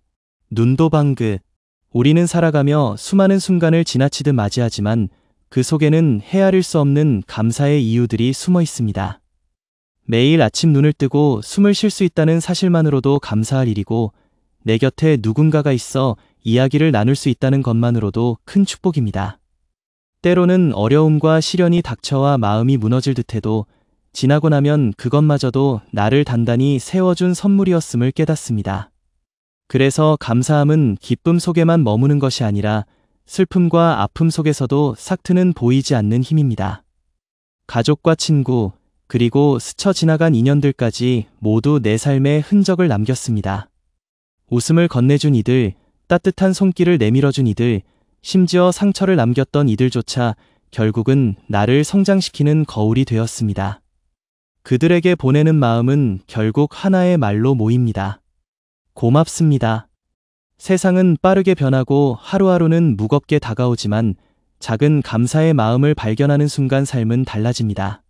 눈도 방긋. 우리는 살아가며 수많은 순간을 지나치듯 맞이하지만 그 속에는 헤아릴 수 없는 감사의 이유들이 숨어 있습니다. 매일 아침 눈을 뜨고 숨을 쉴 수 있다는 사실만으로도 감사할 일이고 내 곁에 누군가가 있어 이야기를 나눌 수 있다는 것만으로도 큰 축복입니다. 때로는 어려움과 시련이 닥쳐와 마음이 무너질 듯해도 지나고 나면 그것마저도 나를 단단히 세워준 선물이었음을 깨닫습니다. 그래서 감사함은 기쁨 속에만 머무는 것이 아니라 슬픔과 아픔 속에서도 싹트는 보이지 않는 힘입니다. 가족과 친구, 그리고 스쳐 지나간 인연들까지 모두 내 삶에 흔적을 남겼습니다. 웃음을 건네준 이들, 따뜻한 손길을 내밀어준 이들, 심지어 상처를 남겼던 이들조차 결국은 나를 성장시키는 거울이 되었습니다. 그들에게 보내는 마음은 결국 하나의 말로 모입니다. 고맙습니다. 세상은 빠르게 변하고 하루하루는 무겁게 다가오지만 작은 감사의 마음을 발견하는 순간 삶은 달라집니다.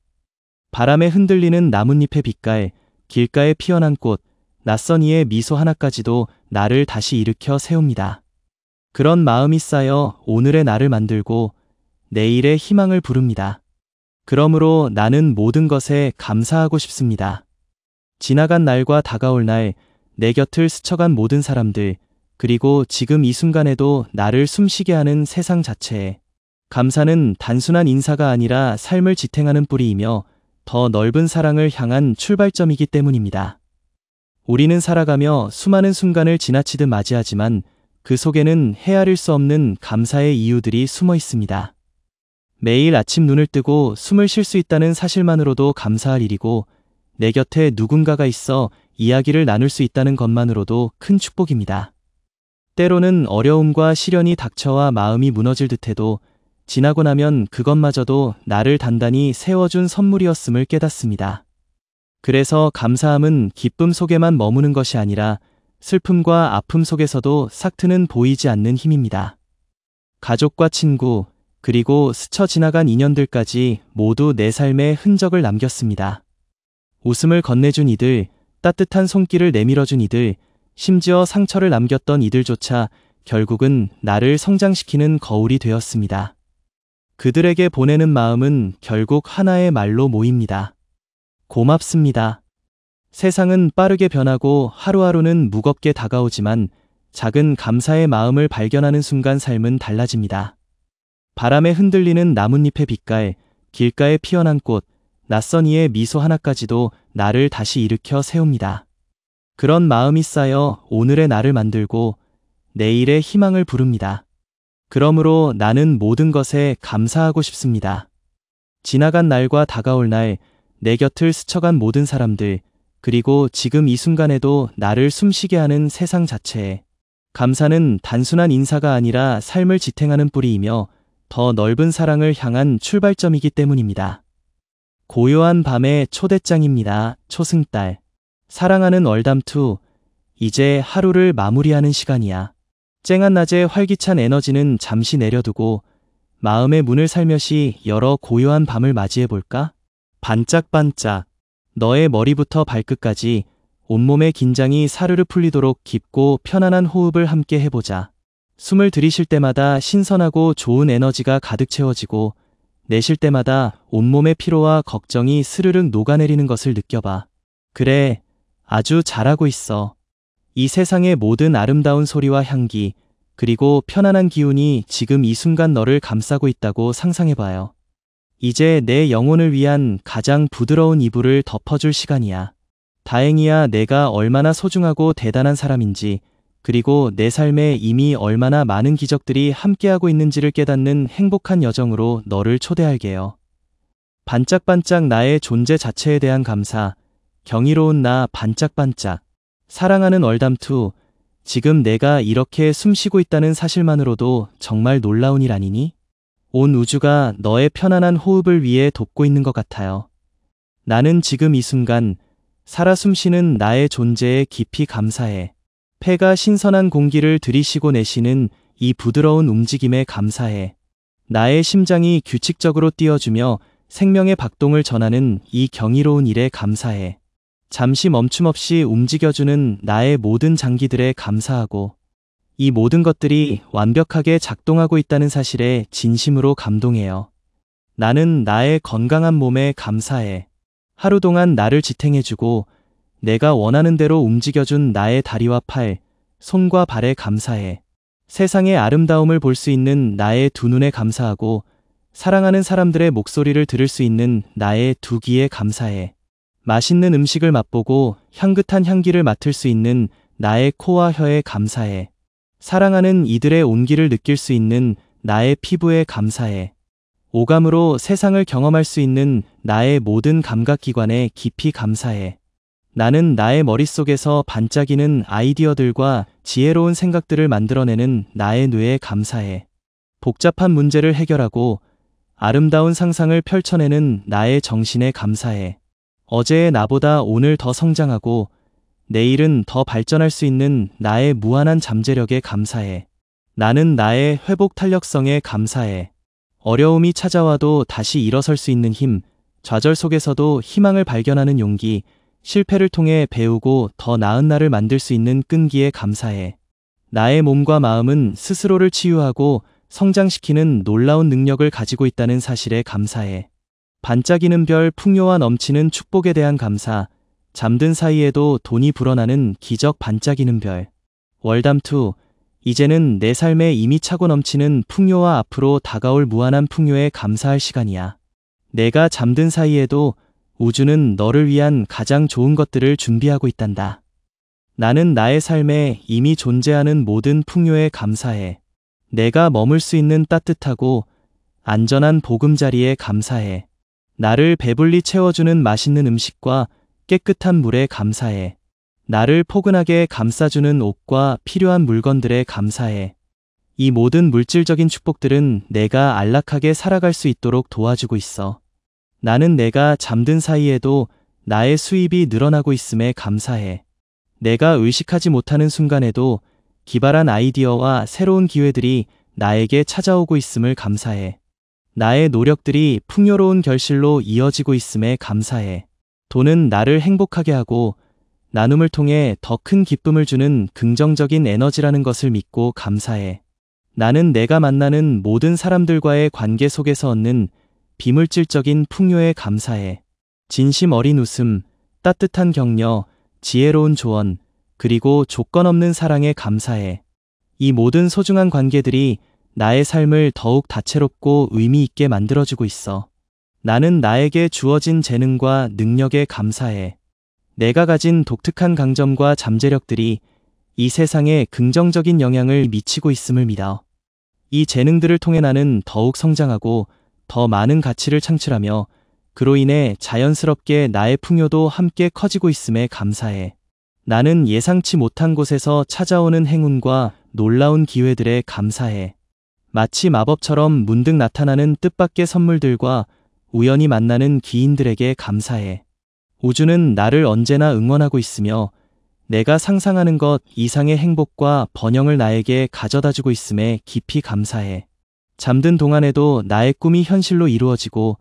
바람에 흔들리는 나뭇잎의 빛깔, 길가에 피어난 꽃, 낯선 이의 미소 하나까지도 나를 다시 일으켜 세웁니다. 그런 마음이 쌓여 오늘의 나를 만들고 내일의 희망을 부릅니다. 그러므로 나는 모든 것에 감사하고 싶습니다. 지나간 날과 다가올 날, 내 곁을 스쳐간 모든 사람들, 그리고 지금 이 순간에도 나를 숨쉬게 하는 세상 자체에 감사는 단순한 인사가 아니라 삶을 지탱하는 뿌리이며 더 넓은 사랑을 향한 출발점이기 때문입니다. 우리는 살아가며 수많은 순간을 지나치듯 맞이하지만 그 속에는 헤아릴 수 없는 감사의 이유들이 숨어 있습니다. 매일 아침 눈을 뜨고 숨을 쉴 수 있다는 사실만으로도 감사할 일이고 내 곁에 누군가가 있어 이야기를 나눌 수 있다는 것만으로도 큰 축복입니다. 때로는 어려움과 시련이 닥쳐와 마음이 무너질 듯해도 지나고 나면 그것마저도 나를 단단히 세워준 선물이었음을 깨닫습니다. 그래서 감사함은 기쁨 속에만 머무는 것이 아니라 슬픔과 아픔 속에서도 싹트는 보이지 않는 힘입니다. 가족과 친구, 그리고 스쳐 지나간 인연들까지 모두 내 삶에 흔적을 남겼습니다. 웃음을 건네준 이들, 따뜻한 손길을 내밀어준 이들, 심지어 상처를 남겼던 이들조차 결국은 나를 성장시키는 거울이 되었습니다. 그들에게 보내는 마음은 결국 하나의 말로 모입니다. 고맙습니다. 세상은 빠르게 변하고 하루하루는 무겁게 다가오지만 작은 감사의 마음을 발견하는 순간 삶은 달라집니다. 바람에 흔들리는 나뭇잎의 빛깔, 길가에 피어난 꽃, 낯선 이의 미소 하나까지도 나를 다시 일으켜 세웁니다. 그런 마음이 쌓여 오늘의 나를 만들고 내일의 희망을 부릅니다. 그러므로 나는 모든 것에 감사하고 싶습니다. 지나간 날과 다가올 날, 내 곁을 스쳐간 모든 사람들, 그리고 지금 이 순간에도 나를 숨쉬게 하는 세상 자체에 감사는 단순한 인사가 아니라 삶을 지탱하는 뿌리이며 더 넓은 사랑을 향한 출발점이기 때문입니다. 고요한 밤의 초대장입니다. 초승달. 사랑하는 월담2, 이제 하루를 마무리하는 시간이야. 쨍한 낮의 활기찬 에너지는 잠시 내려두고 마음의 문을 살며시 열어 고요한 밤을 맞이해볼까? 반짝반짝. 너의 머리부터 발끝까지 온몸의 긴장이 사르르 풀리도록 깊고 편안한 호흡을 함께 해보자. 숨을 들이쉴 때마다 신선하고 좋은 에너지가 가득 채워지고 내쉴 때마다 온몸의 피로와 걱정이 스르륵 녹아내리는 것을 느껴봐. 그래, 아주 잘하고 있어. 이 세상의 모든 아름다운 소리와 향기, 그리고 편안한 기운이 지금 이 순간 너를 감싸고 있다고 상상해봐요. 이제 내 영혼을 위한 가장 부드러운 이불을 덮어줄 시간이야. 다행이야 내가 얼마나 소중하고 대단한 사람인지, 그리고 내 삶에 이미 얼마나 많은 기적들이 함께하고 있는지를 깨닫는 행복한 여정으로 너를 초대할게요. 반짝반짝 나의 존재 자체에 대한 감사, 경이로운 나 반짝반짝. 사랑하는 월담2, 지금 내가 이렇게 숨쉬고 있다는 사실만으로도 정말 놀라운 일 아니니? 온 우주가 너의 편안한 호흡을 위해 돕고 있는 것 같아요. 나는 지금 이 순간 살아 숨쉬는 나의 존재에 깊이 감사해. 폐가 신선한 공기를 들이쉬고 내쉬는 이 부드러운 움직임에 감사해. 나의 심장이 규칙적으로 뛰어주며 생명의 박동을 전하는 이 경이로운 일에 감사해. 잠시 멈춤 없이 움직여주는 나의 모든 장기들에 감사하고, 이 모든 것들이 완벽하게 작동하고 있다는 사실에 진심으로 감동해요. 나는 나의 건강한 몸에 감사해. 하루 동안 나를 지탱해주고 내가 원하는 대로 움직여준 나의 다리와 팔, 손과 발에 감사해. 세상의 아름다움을 볼 수 있는 나의 두 눈에 감사하고, 사랑하는 사람들의 목소리를 들을 수 있는 나의 두 귀에 감사해. 맛있는 음식을 맛보고 향긋한 향기를 맡을 수 있는 나의 코와 혀에 감사해. 사랑하는 이들의 온기를 느낄 수 있는 나의 피부에 감사해. 오감으로 세상을 경험할 수 있는 나의 모든 감각기관에 깊이 감사해. 나는 나의 머릿속에서 반짝이는 아이디어들과 지혜로운 생각들을 만들어내는 나의 뇌에 감사해. 복잡한 문제를 해결하고 아름다운 상상을 펼쳐내는 나의 정신에 감사해. 어제의 나보다 오늘 더 성장하고 내일은 더 발전할 수 있는 나의 무한한 잠재력에 감사해. 나는 나의 회복 탄력성에 감사해. 어려움이 찾아와도 다시 일어설 수 있는 힘, 좌절 속에서도 희망을 발견하는 용기, 실패를 통해 배우고 더 나은 나를 만들 수 있는 끈기에 감사해. 나의 몸과 마음은 스스로를 치유하고 성장시키는 놀라운 능력을 가지고 있다는 사실에 감사해. 반짝이는 별, 풍요와 넘치는 축복에 대한 감사, 잠든 사이에도 돈이 불어나는 기적 반짝이는 별. 월담2, 이제는 내 삶에 이미 차고 넘치는 풍요와 앞으로 다가올 무한한 풍요에 감사할 시간이야. 내가 잠든 사이에도 우주는 너를 위한 가장 좋은 것들을 준비하고 있단다. 나는 나의 삶에 이미 존재하는 모든 풍요에 감사해. 내가 머물 수 있는 따뜻하고 안전한 보금자리에 감사해. 나를 배불리 채워주는 맛있는 음식과 깨끗한 물에 감사해. 나를 포근하게 감싸주는 옷과 필요한 물건들에 감사해. 이 모든 물질적인 축복들은 내가 안락하게 살아갈 수 있도록 도와주고 있어. 나는 내가 잠든 사이에도 나의 수입이 늘어나고 있음에 감사해. 내가 의식하지 못하는 순간에도 기발한 아이디어와 새로운 기회들이 나에게 찾아오고 있음을 감사해. 나의 노력들이 풍요로운 결실로 이어지고 있음에 감사해. 돈은 나를 행복하게 하고 나눔을 통해 더 큰 기쁨을 주는 긍정적인 에너지라는 것을 믿고 감사해. 나는 내가 만나는 모든 사람들과의 관계 속에서 얻는 비물질적인 풍요에 감사해. 진심 어린 웃음, 따뜻한 격려, 지혜로운 조언, 그리고 조건 없는 사랑에 감사해. 이 모든 소중한 관계들이 나의 삶을 더욱 다채롭고 의미 있게 만들어주고 있어. 나는 나에게 주어진 재능과 능력에 감사해. 내가 가진 독특한 강점과 잠재력들이 이 세상에 긍정적인 영향을 미치고 있음을 믿어. 이 재능들을 통해 나는 더욱 성장하고 더 많은 가치를 창출하며 그로 인해 자연스럽게 나의 풍요도 함께 커지고 있음에 감사해. 나는 예상치 못한 곳에서 찾아오는 행운과 놀라운 기회들에 감사해. 마치 마법처럼 문득 나타나는 뜻밖의 선물들과 우연히 만나는 기인들에게 감사해. 우주는 나를 언제나 응원하고 있으며 내가 상상하는 것 이상의 행복과 번영을 나에게 가져다주고 있음에 깊이 감사해. 잠든 동안에도 나의 꿈이 현실로 이루어지고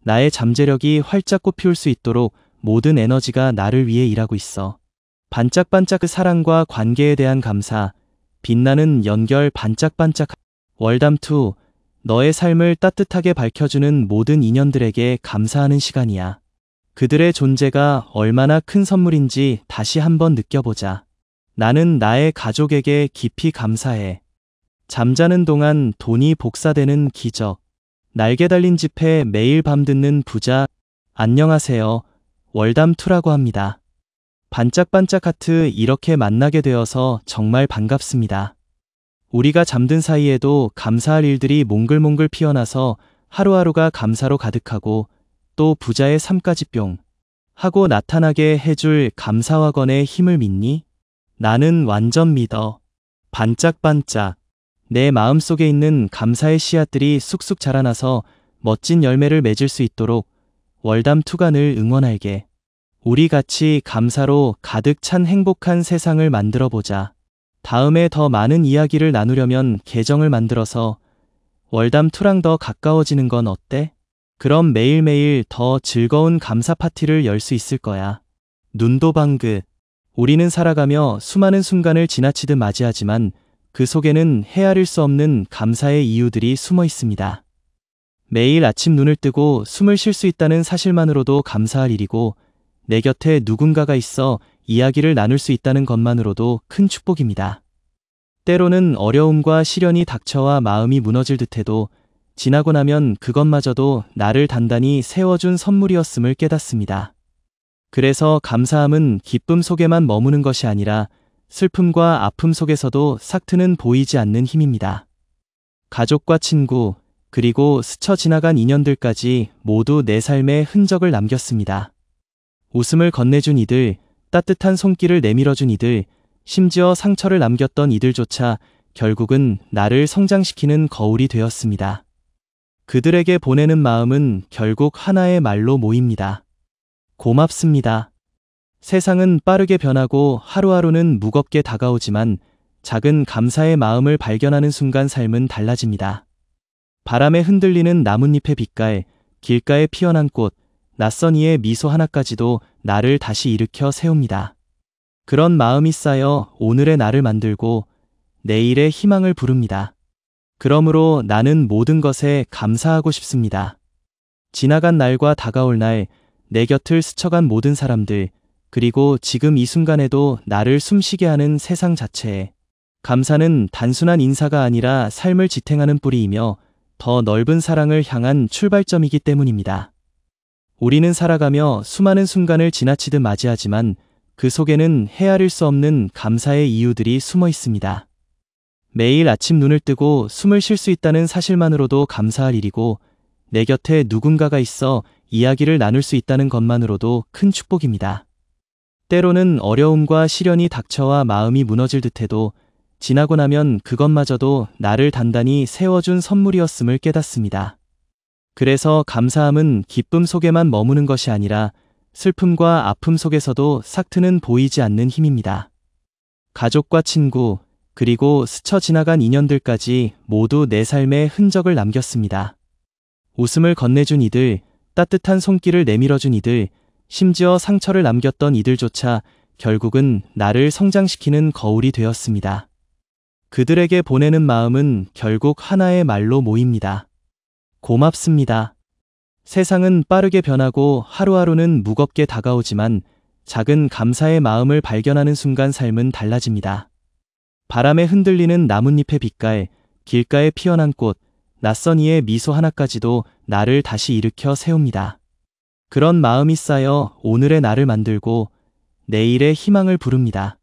나의 잠재력이 활짝 꽃피울 수 있도록 모든 에너지가 나를 위해 일하고 있어. 반짝반짝 그 사랑과 관계에 대한 감사, 빛나는 연결 반짝반짝. 월담2, 너의 삶을 따뜻하게 밝혀주는 모든 인연들에게 감사하는 시간이야. 그들의 존재가 얼마나 큰 선물인지 다시 한번 느껴보자. 나는 나의 가족에게 깊이 감사해. 잠자는 동안 돈이 복사되는 기적. 날개 달린 집에 매일 밤 듣는 부자, 안녕하세요. 월담2라고 합니다. 반짝반짝 하트 이렇게 만나게 되어서 정말 반갑습니다. 우리가 잠든 사이에도 감사할 일들이 몽글몽글 피어나서 하루하루가 감사로 가득하고 또 부자의 삶까지 뿅 하고 나타나게 해줄 감사와건의 힘을 믿니? 나는 완전 믿어. 반짝반짝. 내 마음속에 있는 감사의 씨앗들이 쑥쑥 자라나서 멋진 열매를 맺을 수 있도록 월담2가 늘 응원할게. 우리 같이 감사로 가득 찬 행복한 세상을 만들어 보자. 다음에 더 많은 이야기를 나누려면 계정을 만들어서 월담2랑 더 가까워지는 건 어때? 그럼 매일매일 더 즐거운 감사 파티를 열 수 있을 거야. 눈도 방긋. 우리는 살아가며 수많은 순간을 지나치듯 맞이하지만 그 속에는 헤아릴 수 없는 감사의 이유들이 숨어 있습니다. 매일 아침 눈을 뜨고 숨을 쉴 수 있다는 사실만으로도 감사할 일이고 내 곁에 누군가가 있어 이야기를 나눌 수 있다는 것만으로도 큰 축복입니다. 때로는 어려움과 시련이 닥쳐와 마음이 무너질 듯해도 지나고 나면 그것마저도 나를 단단히 세워준 선물이었음을 깨닫습니다. 그래서 감사함은 기쁨 속에만 머무는 것이 아니라 슬픔과 아픔 속에서도 싹트는 보이지 않는 힘입니다. 가족과 친구, 그리고 스쳐 지나간 인연들까지 모두 내 삶에 흔적을 남겼습니다. 웃음을 건네준 이들, 따뜻한 손길을 내밀어준 이들, 심지어 상처를 남겼던 이들조차 결국은 나를 성장시키는 거울이 되었습니다. 그들에게 보내는 마음은 결국 하나의 말로 모입니다. 고맙습니다. 세상은 빠르게 변하고 하루하루는 무겁게 다가오지만 작은 감사의 마음을 발견하는 순간 삶은 달라집니다. 바람에 흔들리는 나뭇잎의 빛깔, 길가에 피어난 꽃, 낯선 이의 미소 하나까지도 나를 다시 일으켜 세웁니다. 그런 마음이 쌓여 오늘의 나를 만들고 내일의 희망을 부릅니다. 그러므로 나는 모든 것에 감사하고 싶습니다. 지나간 날과 다가올 날, 내 곁을 스쳐간 모든 사람들, 그리고 지금 이 순간에도 나를 숨쉬게 하는 세상 자체에 감사는 단순한 인사가 아니라 삶을 지탱하는 뿌리이며 더 넓은 사랑을 향한 출발점이기 때문입니다. 우리는 살아가며 수많은 순간을 지나치듯 맞이하지만 그 속에는 헤아릴 수 없는 감사의 이유들이 숨어 있습니다. 매일 아침 눈을 뜨고 숨을 쉴 수 있다는 사실만으로도 감사할 일이고 내 곁에 누군가가 있어 이야기를 나눌 수 있다는 것만으로도 큰 축복입니다. 때로는 어려움과 시련이 닥쳐와 마음이 무너질 듯해도 지나고 나면 그것마저도 나를 단단히 세워준 선물이었음을 깨닫습니다. 그래서 감사함은 기쁨 속에만 머무는 것이 아니라 슬픔과 아픔 속에서도 싹트는 보이지 않는 힘입니다. 가족과 친구, 그리고 스쳐 지나간 인연들까지 모두 내 삶에 흔적을 남겼습니다. 웃음을 건네준 이들, 따뜻한 손길을 내밀어준 이들, 심지어 상처를 남겼던 이들조차 결국은 나를 성장시키는 거울이 되었습니다. 그들에게 보내는 마음은 결국 하나의 말로 모입니다. 고맙습니다. 세상은 빠르게 변하고 하루하루는 무겁게 다가오지만 작은 감사의 마음을 발견하는 순간 삶은 달라집니다. 바람에 흔들리는 나뭇잎의 빛깔, 길가에 피어난 꽃, 낯선 이의 미소 하나까지도 나를 다시 일으켜 세웁니다. 그런 마음이 쌓여 오늘의 나를 만들고 내일의 희망을 부릅니다.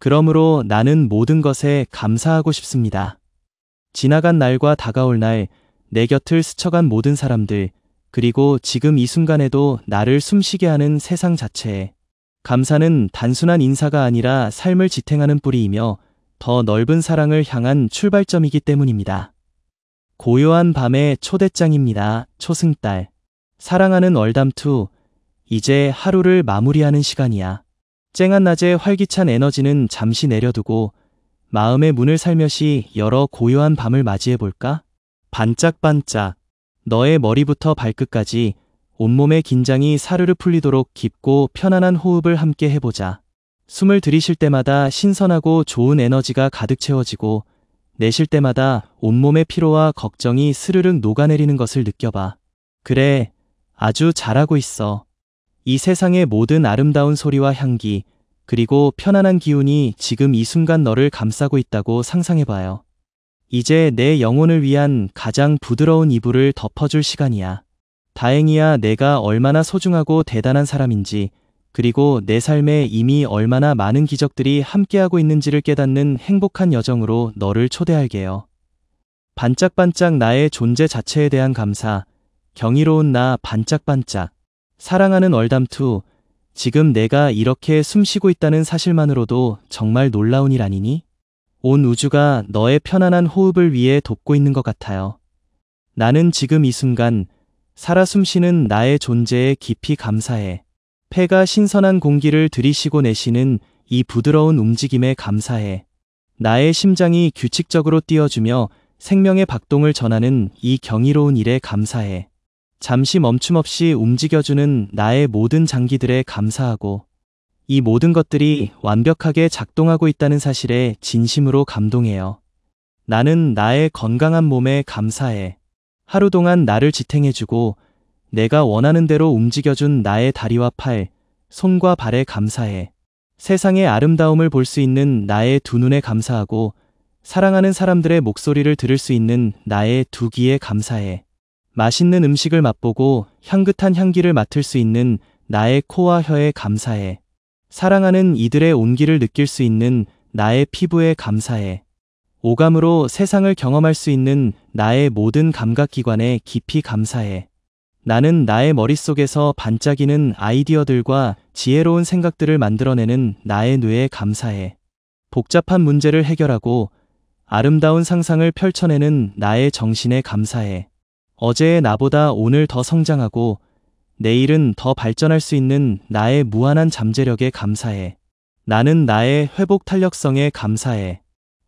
그러므로 나는 모든 것에 감사하고 싶습니다. 지나간 날과 다가올 날, 내 곁을 스쳐간 모든 사람들, 그리고 지금 이 순간에도 나를 숨쉬게 하는 세상 자체에 감사는 단순한 인사가 아니라 삶을 지탱하는 뿌리이며 더 넓은 사랑을 향한 출발점이기 때문입니다. 고요한 밤의 초대장입니다. 초승달. 사랑하는 월담2, 이제 하루를 마무리하는 시간이야. 쨍한 낮의 활기찬 에너지는 잠시 내려두고 마음의 문을 살며시 열어 고요한 밤을 맞이해볼까? 반짝반짝. 너의 머리부터 발끝까지 온몸의 긴장이 사르르 풀리도록 깊고 편안한 호흡을 함께 해보자. 숨을 들이쉴 때마다 신선하고 좋은 에너지가 가득 채워지고 내쉴 때마다 온몸의 피로와 걱정이 스르륵 녹아내리는 것을 느껴봐. 그래, 아주 잘하고 있어. 이 세상의 모든 아름다운 소리와 향기, 그리고 편안한 기운이 지금 이 순간 너를 감싸고 있다고 상상해봐요. 이제 내 영혼을 위한 가장 부드러운 이불을 덮어줄 시간이야. 다행이야 내가 얼마나 소중하고 대단한 사람인지, 그리고 내 삶에 이미 얼마나 많은 기적들이 함께하고 있는지를 깨닫는 행복한 여정으로 너를 초대할게요. 반짝반짝 나의 존재 자체에 대한 감사, 경이로운 나 반짝반짝. 사랑하는 월담투, 지금 내가 이렇게 숨쉬고 있다는 사실만으로도 정말 놀라운 일 아니니? 온 우주가 너의 편안한 호흡을 위해 돕고 있는 것 같아요. 나는 지금 이 순간 살아 숨쉬는 나의 존재에 깊이 감사해. 폐가 신선한 공기를 들이쉬고 내쉬는 이 부드러운 움직임에 감사해. 나의 심장이 규칙적으로 뛰어주며 생명의 박동을 전하는 이 경이로운 일에 감사해. 잠시 멈춤 없이 움직여주는 나의 모든 장기들에 감사하고, 이 모든 것들이 완벽하게 작동하고 있다는 사실에 진심으로 감동해요. 나는 나의 건강한 몸에 감사해. 하루 동안 나를 지탱해주고 내가 원하는 대로 움직여준 나의 다리와 팔, 손과 발에 감사해. 세상의 아름다움을 볼 수 있는 나의 두 눈에 감사하고, 사랑하는 사람들의 목소리를 들을 수 있는 나의 두 귀에 감사해. 맛있는 음식을 맛보고 향긋한 향기를 맡을 수 있는 나의 코와 혀에 감사해. 사랑하는 이들의 온기를 느낄 수 있는 나의 피부에 감사해. 오감으로 세상을 경험할 수 있는 나의 모든 감각기관에 깊이 감사해. 나는 나의 머릿속에서 반짝이는 아이디어들과 지혜로운 생각들을 만들어내는 나의 뇌에 감사해. 복잡한 문제를 해결하고 아름다운 상상을 펼쳐내는 나의 정신에 감사해. 어제의 나보다 오늘 더 성장하고 내일은 더 발전할 수 있는 나의 무한한 잠재력에 감사해. 나는 나의 회복 탄력성에 감사해.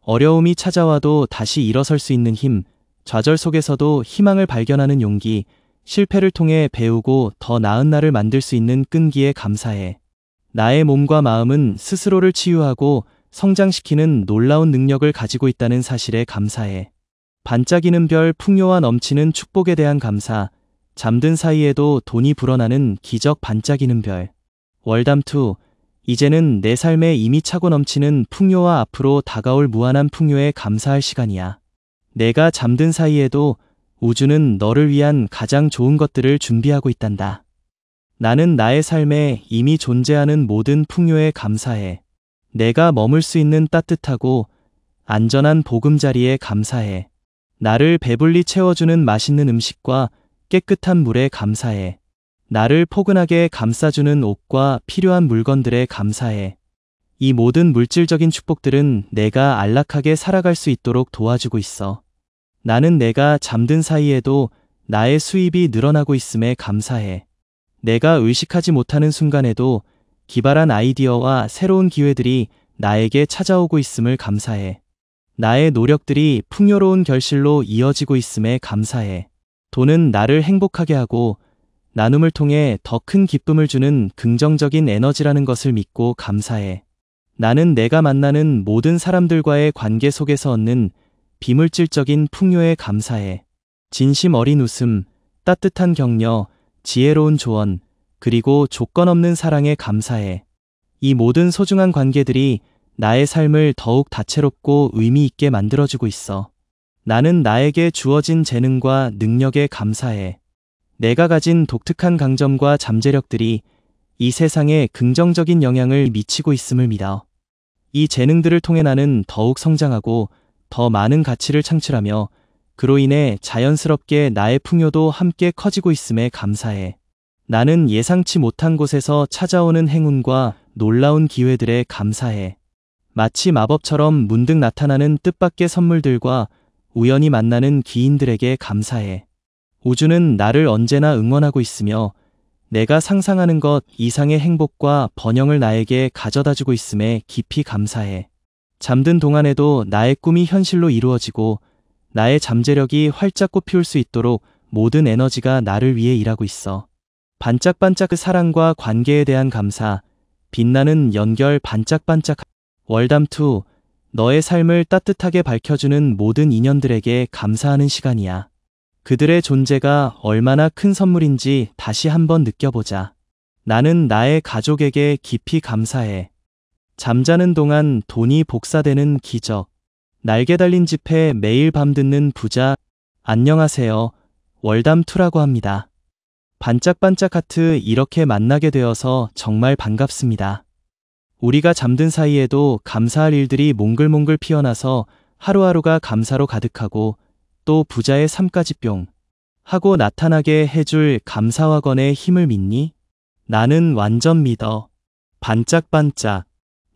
어려움이 찾아와도 다시 일어설 수 있는 힘, 좌절 속에서도 희망을 발견하는 용기, 실패를 통해 배우고 더 나은 나를 만들 수 있는 끈기에 감사해. 나의 몸과 마음은 스스로를 치유하고 성장시키는 놀라운 능력을 가지고 있다는 사실에 감사해. 반짝이는 별, 풍요와 넘치는 축복에 대한 감사, 잠든 사이에도 돈이 불어나는 기적 반짝이는 별. 월담투, 이제는 내 삶에 이미 차고 넘치는 풍요와 앞으로 다가올 무한한 풍요에 감사할 시간이야. 내가 잠든 사이에도 우주는 너를 위한 가장 좋은 것들을 준비하고 있단다. 나는 나의 삶에 이미 존재하는 모든 풍요에 감사해. 내가 머물 수 있는 따뜻하고 안전한 보금자리에 감사해. 나를 배불리 채워주는 맛있는 음식과 깨끗한 물에 감사해. 나를 포근하게 감싸주는 옷과 필요한 물건들에 감사해. 이 모든 물질적인 축복들은 내가 안락하게 살아갈 수 있도록 도와주고 있어. 나는 내가 잠든 사이에도 나의 수입이 늘어나고 있음에 감사해. 내가 의식하지 못하는 순간에도 기발한 아이디어와 새로운 기회들이 나에게 찾아오고 있음을 감사해. 나의 노력들이 풍요로운 결실로 이어지고 있음에 감사해. 돈은 나를 행복하게 하고 나눔을 통해 더 큰 기쁨을 주는 긍정적인 에너지라는 것을 믿고 감사해. 나는 내가 만나는 모든 사람들과의 관계 속에서 얻는 비물질적인 풍요에 감사해. 진심 어린 웃음, 따뜻한 격려, 지혜로운 조언, 그리고 조건 없는 사랑에 감사해. 이 모든 소중한 관계들이 나의 삶을 더욱 다채롭고 의미 있게 만들어주고 있어. 나는 나에게 주어진 재능과 능력에 감사해. 내가 가진 독특한 강점과 잠재력들이 이 세상에 긍정적인 영향을 미치고 있음을 믿어. 이 재능들을 통해 나는 더욱 성장하고 더 많은 가치를 창출하며 그로 인해 자연스럽게 나의 풍요도 함께 커지고 있음에 감사해. 나는 예상치 못한 곳에서 찾아오는 행운과 놀라운 기회들에 감사해. 마치 마법처럼 문득 나타나는 뜻밖의 선물들과 우연히 만나는 기인들에게 감사해. 우주는 나를 언제나 응원하고 있으며 내가 상상하는 것 이상의 행복과 번영을 나에게 가져다주고 있음에 깊이 감사해. 잠든 동안에도 나의 꿈이 현실로 이루어지고 나의 잠재력이 활짝 꽃피울 수 있도록 모든 에너지가 나를 위해 일하고 있어. 반짝반짝 그 사랑과 관계에 대한 감사, 빛나는 연결 반짝반짝. 월담투, 너의 삶을 따뜻하게 밝혀주는 모든 인연들에게 감사하는 시간이야. 그들의 존재가 얼마나 큰 선물인지 다시 한번 느껴보자. 나는 나의 가족에게 깊이 감사해. 잠자는 동안 돈이 복사되는 기적. 날개 달린 집에 매일 밤 듣는 부자, 안녕하세요. 월담2라고 합니다. 반짝반짝 하트 이렇게 만나게 되어서 정말 반갑습니다. 우리가 잠든 사이에도 감사할 일들이 몽글몽글 피어나서 하루하루가 감사로 가득하고 또 부자의 삶까지 뿅 하고 나타나게 해줄 감사와건의 힘을 믿니? 나는 완전 믿어. 반짝반짝.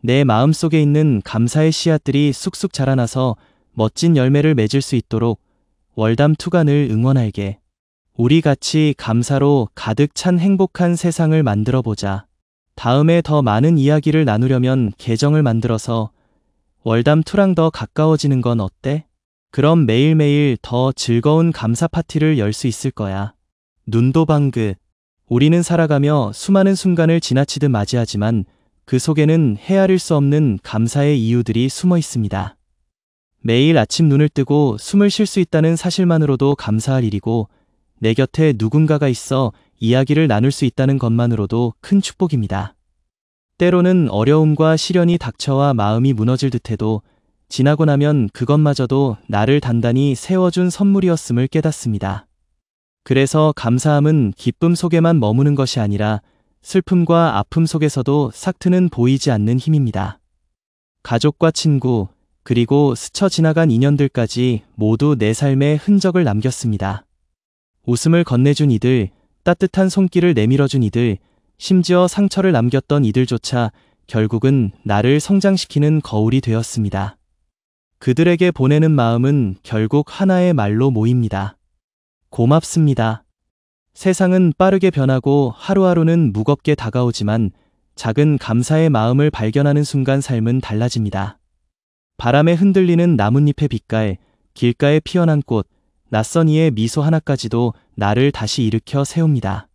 내 마음속에 있는 감사의 씨앗들이 쑥쑥 자라나서 멋진 열매를 맺을 수 있도록 월담2가 늘 응원할게. 우리 같이 감사로 가득 찬 행복한 세상을 만들어 보자. 다음에 더 많은 이야기를 나누려면 계정을 만들어서 월담2랑 더 가까워지는 건 어때? 그럼 매일매일 더 즐거운 감사 파티를 열 수 있을 거야. 눈도 방긋. 우리는 살아가며 수많은 순간을 지나치듯 맞이하지만 그 속에는 헤아릴 수 없는 감사의 이유들이 숨어 있습니다. 매일 아침 눈을 뜨고 숨을 쉴 수 있다는 사실만으로도 감사할 일이고 내 곁에 누군가가 있어 이야기를 나눌 수 있다는 것만으로도 큰 축복입니다. 때로는 어려움과 시련이 닥쳐와 마음이 무너질 듯해도 지나고 나면 그것마저도 나를 단단히 세워준 선물이었음을 깨닫습니다. 그래서 감사함은 기쁨 속에만 머무는 것이 아니라 슬픔과 아픔 속에서도 싹트는 보이지 않는 힘입니다. 가족과 친구, 그리고 스쳐 지나간 인연들까지 모두 내 삶에 흔적을 남겼습니다. 웃음을 건네준 이들, 따뜻한 손길을 내밀어준 이들, 심지어 상처를 남겼던 이들조차 결국은 나를 성장시키는 거울이 되었습니다. 그들에게 보내는 마음은 결국 하나의 말로 모입니다. 고맙습니다. 세상은 빠르게 변하고 하루하루는 무겁게 다가오지만 작은 감사의 마음을 발견하는 순간 삶은 달라집니다. 바람에 흔들리는 나뭇잎의 빛깔, 길가에 피어난 꽃, 낯선 이의 미소 하나까지도 나를 다시 일으켜 세웁니다.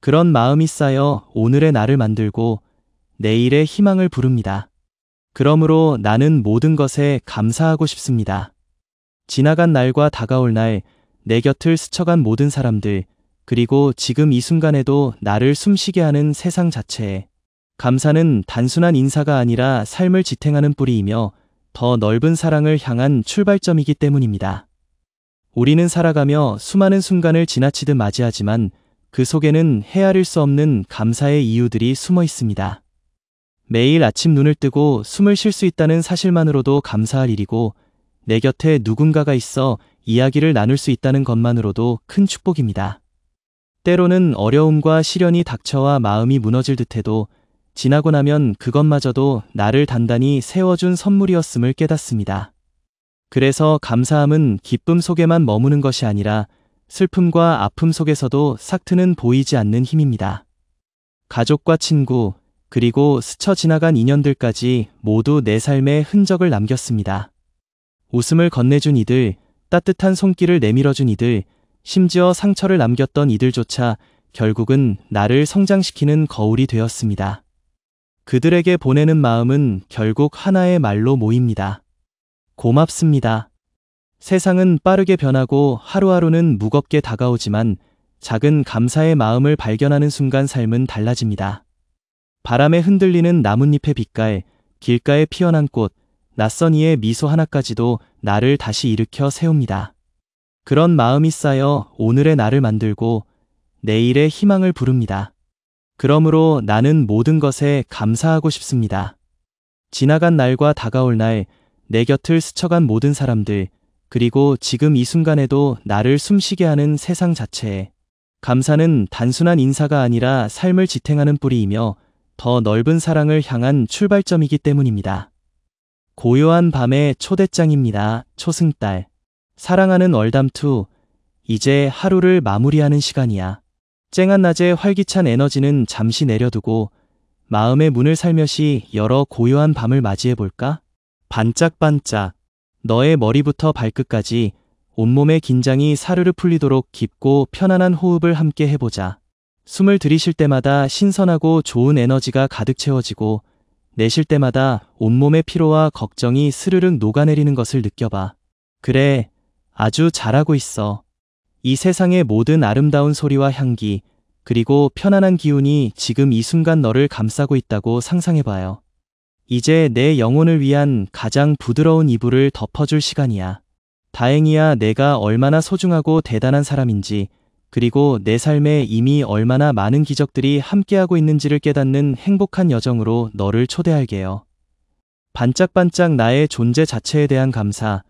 그런 마음이 쌓여 오늘의 나를 만들고 내일의 희망을 부릅니다. 그러므로 나는 모든 것에 감사하고 싶습니다. 지나간 날과 다가올 날, 내 곁을 스쳐간 모든 사람들, 그리고 지금 이 순간에도 나를 숨쉬게 하는 세상 자체에 감사는 단순한 인사가 아니라 삶을 지탱하는 뿌리이며 더 넓은 사랑을 향한 출발점이기 때문입니다. 우리는 살아가며 수많은 순간을 지나치듯 맞이하지만 그 속에는 헤아릴 수 없는 감사의 이유들이 숨어 있습니다. 매일 아침 눈을 뜨고 숨을 쉴 수 있다는 사실만으로도 감사할 일이고 내 곁에 누군가가 있어 이야기를 나눌 수 있다는 것만으로도 큰 축복입니다. 때로는 어려움과 시련이 닥쳐와 마음이 무너질 듯해도 지나고 나면 그것마저도 나를 단단히 세워준 선물이었음을 깨닫습니다. 그래서 감사함은 기쁨 속에만 머무는 것이 아니라 슬픔과 아픔 속에서도 싹트는 보이지 않는 힘입니다. 가족과 친구, 그리고 스쳐 지나간 인연들까지 모두 내 삶에 흔적을 남겼습니다. 웃음을 건네준 이들, 따뜻한 손길을 내밀어준 이들, 심지어 상처를 남겼던 이들조차 결국은 나를 성장시키는 거울이 되었습니다. 그들에게 보내는 마음은 결국 하나의 말로 모입니다. 고맙습니다. 세상은 빠르게 변하고 하루하루는 무겁게 다가오지만 작은 감사의 마음을 발견하는 순간 삶은 달라집니다. 바람에 흔들리는 나뭇잎의 빛깔, 길가에 피어난 꽃, 낯선 이의 미소 하나까지도 나를 다시 일으켜 세웁니다. 그런 마음이 쌓여 오늘의 나를 만들고 내일의 희망을 부릅니다. 그러므로 나는 모든 것에 감사하고 싶습니다. 지나간 날과 다가올 날, 내 곁을 스쳐간 모든 사람들, 그리고 지금 이 순간에도 나를 숨쉬게 하는 세상 자체에 감사는 단순한 인사가 아니라 삶을 지탱하는 뿌리이며 더 넓은 사랑을 향한 출발점이기 때문입니다. 고요한 밤의 초대장입니다. 초승달. 사랑하는 월담2, 이제 하루를 마무리하는 시간이야. 쨍한 낮의 활기찬 에너지는 잠시 내려두고 마음의 문을 살며시 열어 고요한 밤을 맞이해볼까? 반짝반짝. 너의 머리부터 발끝까지 온몸의 긴장이 사르르 풀리도록 깊고 편안한 호흡을 함께 해보자. 숨을 들이쉴 때마다 신선하고 좋은 에너지가 가득 채워지고 내쉴 때마다 온몸의 피로와 걱정이 스르륵 녹아내리는 것을 느껴봐. 그래, 아주 잘하고 있어. 이 세상의 모든 아름다운 소리와 향기, 그리고 편안한 기운이 지금 이 순간 너를 감싸고 있다고 상상해봐요. 이제 내 영혼을 위한 가장 부드러운 이불을 덮어줄 시간이야. 다행이야 내가 얼마나 소중하고 대단한 사람인지, 그리고 내 삶에 이미 얼마나 많은 기적들이 함께하고 있는지를 깨닫는 행복한 여정으로 너를 초대할게요. 반짝반짝 나의 존재 자체에 대한 감사,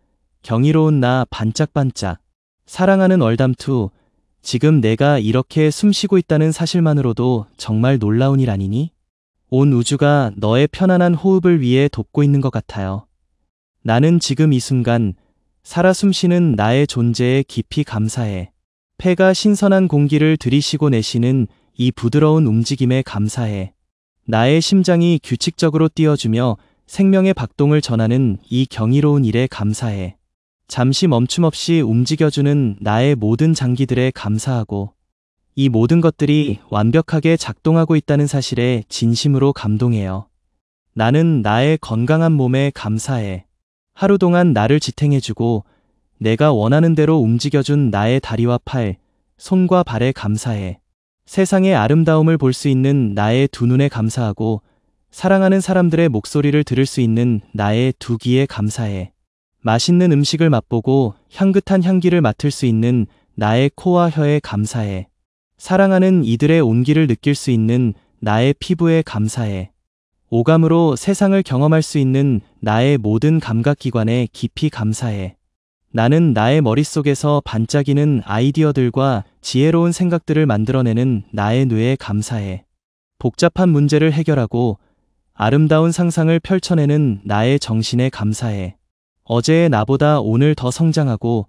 경이로운 나 반짝반짝. 사랑하는 월담2, 지금 내가 이렇게 숨쉬고 있다는 사실만으로도 정말 놀라운 일 아니니? 온 우주가 너의 편안한 호흡을 위해 돕고 있는 것 같아요. 나는 지금 이 순간 살아 숨쉬는 나의 존재에 깊이 감사해. 폐가 신선한 공기를 들이쉬고 내쉬는 이 부드러운 움직임에 감사해. 나의 심장이 규칙적으로 뛰어주며 생명의 박동을 전하는 이 경이로운 일에 감사해. 잠시 멈춤 없이 움직여주는 나의 모든 장기들에 감사하고, 이 모든 것들이 완벽하게 작동하고 있다는 사실에 진심으로 감동해요. 나는 나의 건강한 몸에 감사해. 하루 동안 나를 지탱해주고 내가 원하는 대로 움직여준 나의 다리와 팔, 손과 발에 감사해. 세상의 아름다움을 볼 수 있는 나의 두 눈에 감사하고, 사랑하는 사람들의 목소리를 들을 수 있는 나의 두 귀에 감사해. 맛있는 음식을 맛보고 향긋한 향기를 맡을 수 있는 나의 코와 혀에 감사해. 사랑하는 이들의 온기를 느낄 수 있는 나의 피부에 감사해. 오감으로 세상을 경험할 수 있는 나의 모든 감각기관에 깊이 감사해. 나는 나의 머릿속에서 반짝이는 아이디어들과 지혜로운 생각들을 만들어내는 나의 뇌에 감사해. 복잡한 문제를 해결하고 아름다운 상상을 펼쳐내는 나의 정신에 감사해. 어제의 나보다 오늘 더 성장하고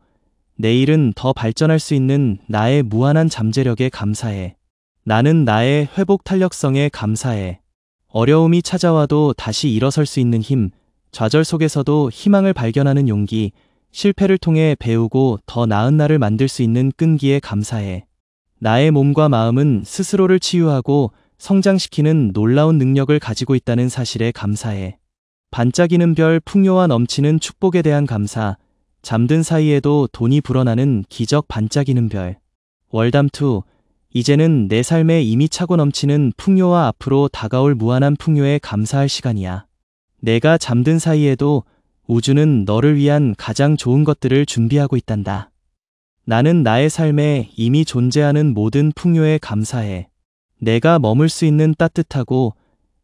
내일은 더 발전할 수 있는 나의 무한한 잠재력에 감사해. 나는 나의 회복 탄력성에 감사해. 어려움이 찾아와도 다시 일어설 수 있는 힘, 좌절 속에서도 희망을 발견하는 용기, 실패를 통해 배우고 더 나은 나를 만들 수 있는 끈기에 감사해. 나의 몸과 마음은 스스로를 치유하고 성장시키는 놀라운 능력을 가지고 있다는 사실에 감사해. 반짝이는 별, 풍요와 넘치는 축복에 대한 감사, 잠든 사이에도 돈이 불어나는 기적 반짝이는 별. 월담2, 이제는 내 삶에 이미 차고 넘치는 풍요와 앞으로 다가올 무한한 풍요에 감사할 시간이야. 내가 잠든 사이에도 우주는 너를 위한 가장 좋은 것들을 준비하고 있단다. 나는 나의 삶에 이미 존재하는 모든 풍요에 감사해. 내가 머물 수 있는 따뜻하고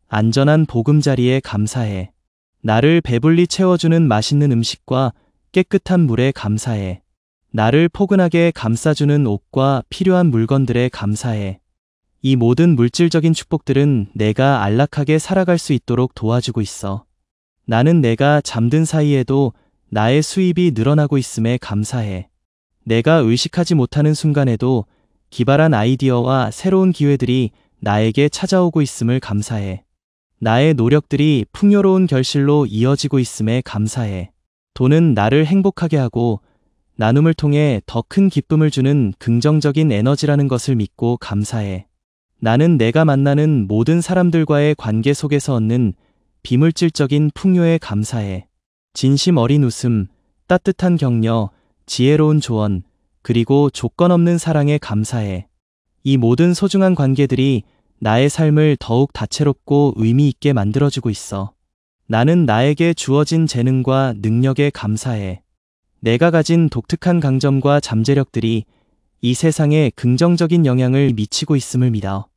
안전한 보금자리에 감사해. 나를 배불리 채워주는 맛있는 음식과 깨끗한 물에 감사해. 나를 포근하게 감싸주는 옷과 필요한 물건들에 감사해. 이 모든 물질적인 축복들은 내가 안락하게 살아갈 수 있도록 도와주고 있어. 나는 내가 잠든 사이에도 나의 수입이 늘어나고 있음에 감사해. 내가 의식하지 못하는 순간에도 기발한 아이디어와 새로운 기회들이 나에게 찾아오고 있음을 감사해. 나의 노력들이 풍요로운 결실로 이어지고 있음에 감사해. 돈은 나를 행복하게 하고 나눔을 통해 더 큰 기쁨을 주는 긍정적인 에너지라는 것을 믿고 감사해. 나는 내가 만나는 모든 사람들과의 관계 속에서 얻는 비물질적인 풍요에 감사해. 진심 어린 웃음, 따뜻한 격려, 지혜로운 조언, 그리고 조건 없는 사랑에 감사해. 이 모든 소중한 관계들이 나의 삶을 더욱 다채롭고 의미 있게 만들어주고 있어. 나는 나에게 주어진 재능과 능력에 감사해. 내가 가진 독특한 강점과 잠재력들이 이 세상에 긍정적인 영향을 미치고 있음을 믿어.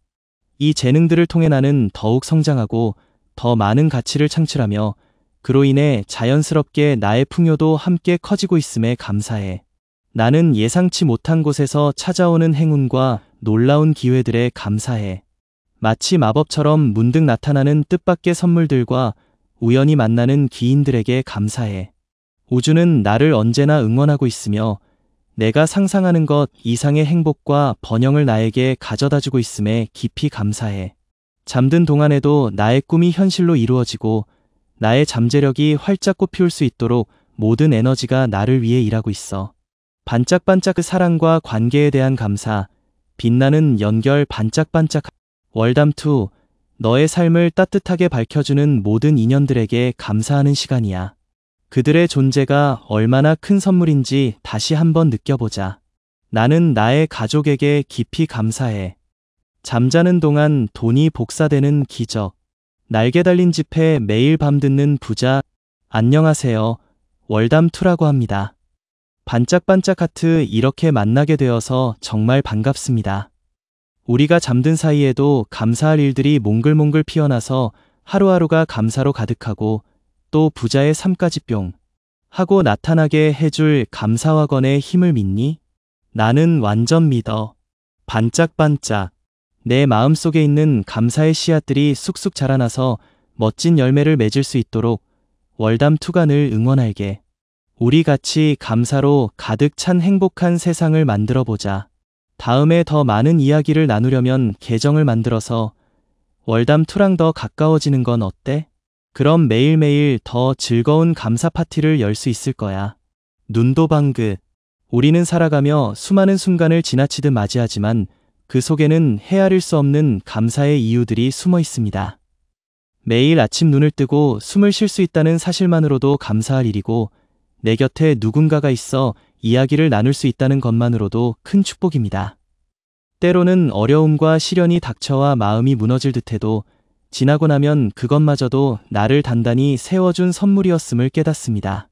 이 재능들을 통해 나는 더욱 성장하고 더 많은 가치를 창출하며 그로 인해 자연스럽게 나의 풍요도 함께 커지고 있음에 감사해. 나는 예상치 못한 곳에서 찾아오는 행운과 놀라운 기회들에 감사해. 마치 마법처럼 문득 나타나는 뜻밖의 선물들과 우연히 만나는 기인들에게 감사해. 우주는 나를 언제나 응원하고 있으며 내가 상상하는 것 이상의 행복과 번영을 나에게 가져다주고 있음에 깊이 감사해. 잠든 동안에도 나의 꿈이 현실로 이루어지고 나의 잠재력이 활짝 꽃피울 수 있도록 모든 에너지가 나를 위해 일하고 있어. 반짝반짝 그 사랑과 관계에 대한 감사, 빛나는 연결 반짝반짝. 월담2, 너의 삶을 따뜻하게 밝혀주는 모든 인연들에게 감사하는 시간이야. 그들의 존재가 얼마나 큰 선물인지 다시 한번 느껴보자. 나는 나의 가족에게 깊이 감사해. 잠자는 동안 돈이 복사되는 기적. 날개 달린 집에 매일 밤 듣는 부자, 안녕하세요. 월담2라고 합니다. 반짝반짝 하트 이렇게 만나게 되어서 정말 반갑습니다. 우리가 잠든 사이에도 감사할 일들이 몽글몽글 피어나서 하루하루가 감사로 가득하고 또 부자의 삶까지 뿅 하고 나타나게 해줄 감사와건의 힘을 믿니? 나는 완전 믿어. 반짝반짝. 내 마음속에 있는 감사의 씨앗들이 쑥쑥 자라나서 멋진 열매를 맺을 수 있도록 월담2가 늘 응원할게. 우리 같이 감사로 가득 찬 행복한 세상을 만들어 보자. 다음에 더 많은 이야기를 나누려면 계정을 만들어서 월담2랑 더 가까워지는 건 어때? 그럼 매일매일 더 즐거운 감사 파티를 열 수 있을 거야. 눈도 방긋. 우리는 살아가며 수많은 순간을 지나치듯 맞이하지만 그 속에는 헤아릴 수 없는 감사의 이유들이 숨어 있습니다. 매일 아침 눈을 뜨고 숨을 쉴 수 있다는 사실만으로도 감사할 일이고 내 곁에 누군가가 있어 이야기를 나눌 수 있다는 것만으로도 큰 축복입니다. 때로는 어려움과 시련이 닥쳐와 마음이 무너질 듯해도 지나고 나면 그것마저도 나를 단단히 세워준 선물이었음을 깨닫습니다.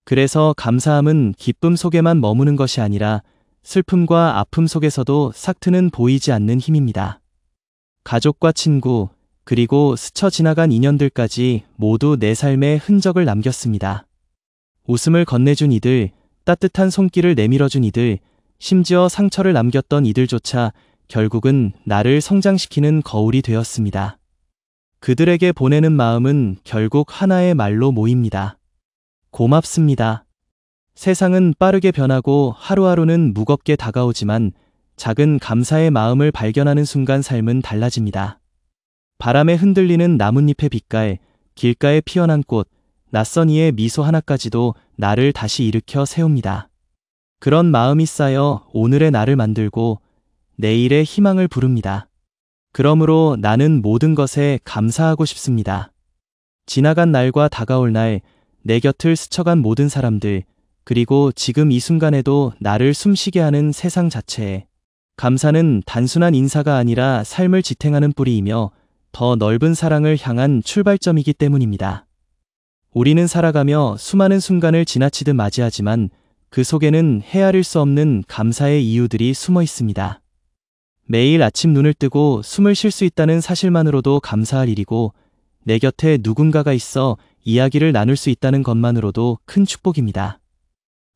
그래서 감사함은 기쁨 속에만 머무는 것이 아니라 슬픔과 아픔 속에서도 싹트는 보이지 않는 힘입니다. 가족과 친구, 그리고 스쳐 지나간 인연들까지 모두 내 삶에 흔적을 남겼습니다. 웃음을 건네준 이들, 따뜻한 손길을 내밀어준 이들, 심지어 상처를 남겼던 이들조차 결국은 나를 성장시키는 거울이 되었습니다. 그들에게 보내는 마음은 결국 하나의 말로 모입니다. 고맙습니다. 세상은 빠르게 변하고 하루하루는 무겁게 다가오지만 작은 감사의 마음을 발견하는 순간 삶은 달라집니다. 바람에 흔들리는 나뭇잎의 빛깔, 길가에 피어난 꽃, 낯선 이의 미소 하나까지도 나를 다시 일으켜 세웁니다. 그런 마음이 쌓여 오늘의 나를 만들고 내일의 희망을 부릅니다. 그러므로 나는 모든 것에 감사하고 싶습니다. 지나간 날과 다가올 날, 내 곁을 스쳐간 모든 사람들, 그리고 지금 이 순간에도 나를 숨쉬게 하는 세상 자체에 감사는 단순한 인사가 아니라 삶을 지탱하는 뿌리이며 더 넓은 사랑을 향한 출발점이기 때문입니다. 우리는 살아가며 수많은 순간을 지나치듯 맞이하지만 그 속에는 헤아릴 수 없는 감사의 이유들이 숨어 있습니다. 매일 아침 눈을 뜨고 숨을 쉴 수 있다는 사실만으로도 감사할 일이고 내 곁에 누군가가 있어 이야기를 나눌 수 있다는 것만으로도 큰 축복입니다.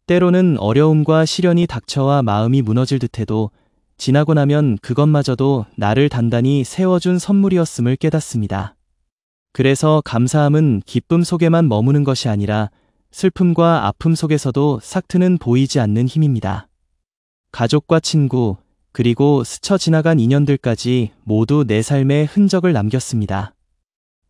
때로는 어려움과 시련이 닥쳐와 마음이 무너질 듯해도 지나고 나면 그것마저도 나를 단단히 세워준 선물이었음을 깨닫습니다. 그래서 감사함은 기쁨 속에만 머무는 것이 아니라 슬픔과 아픔 속에서도 싹트는 보이지 않는 힘입니다. 가족과 친구, 그리고 스쳐 지나간 인연들까지 모두 내 삶에 흔적을 남겼습니다.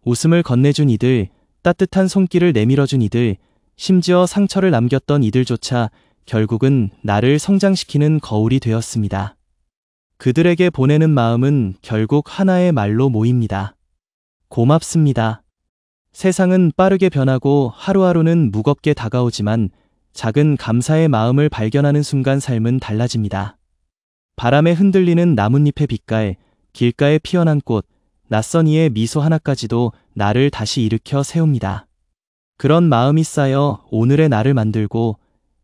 웃음을 건네준 이들, 따뜻한 손길을 내밀어준 이들, 심지어 상처를 남겼던 이들조차 결국은 나를 성장시키는 거울이 되었습니다. 그들에게 보내는 마음은 결국 하나의 말로 모입니다. 고맙습니다. 세상은 빠르게 변하고 하루하루는 무겁게 다가오지만 작은 감사의 마음을 발견하는 순간 삶은 달라집니다. 바람에 흔들리는 나뭇잎의 빛깔, 길가에 피어난 꽃, 낯선 이의 미소 하나까지도 나를 다시 일으켜 세웁니다. 그런 마음이 쌓여 오늘의 나를 만들고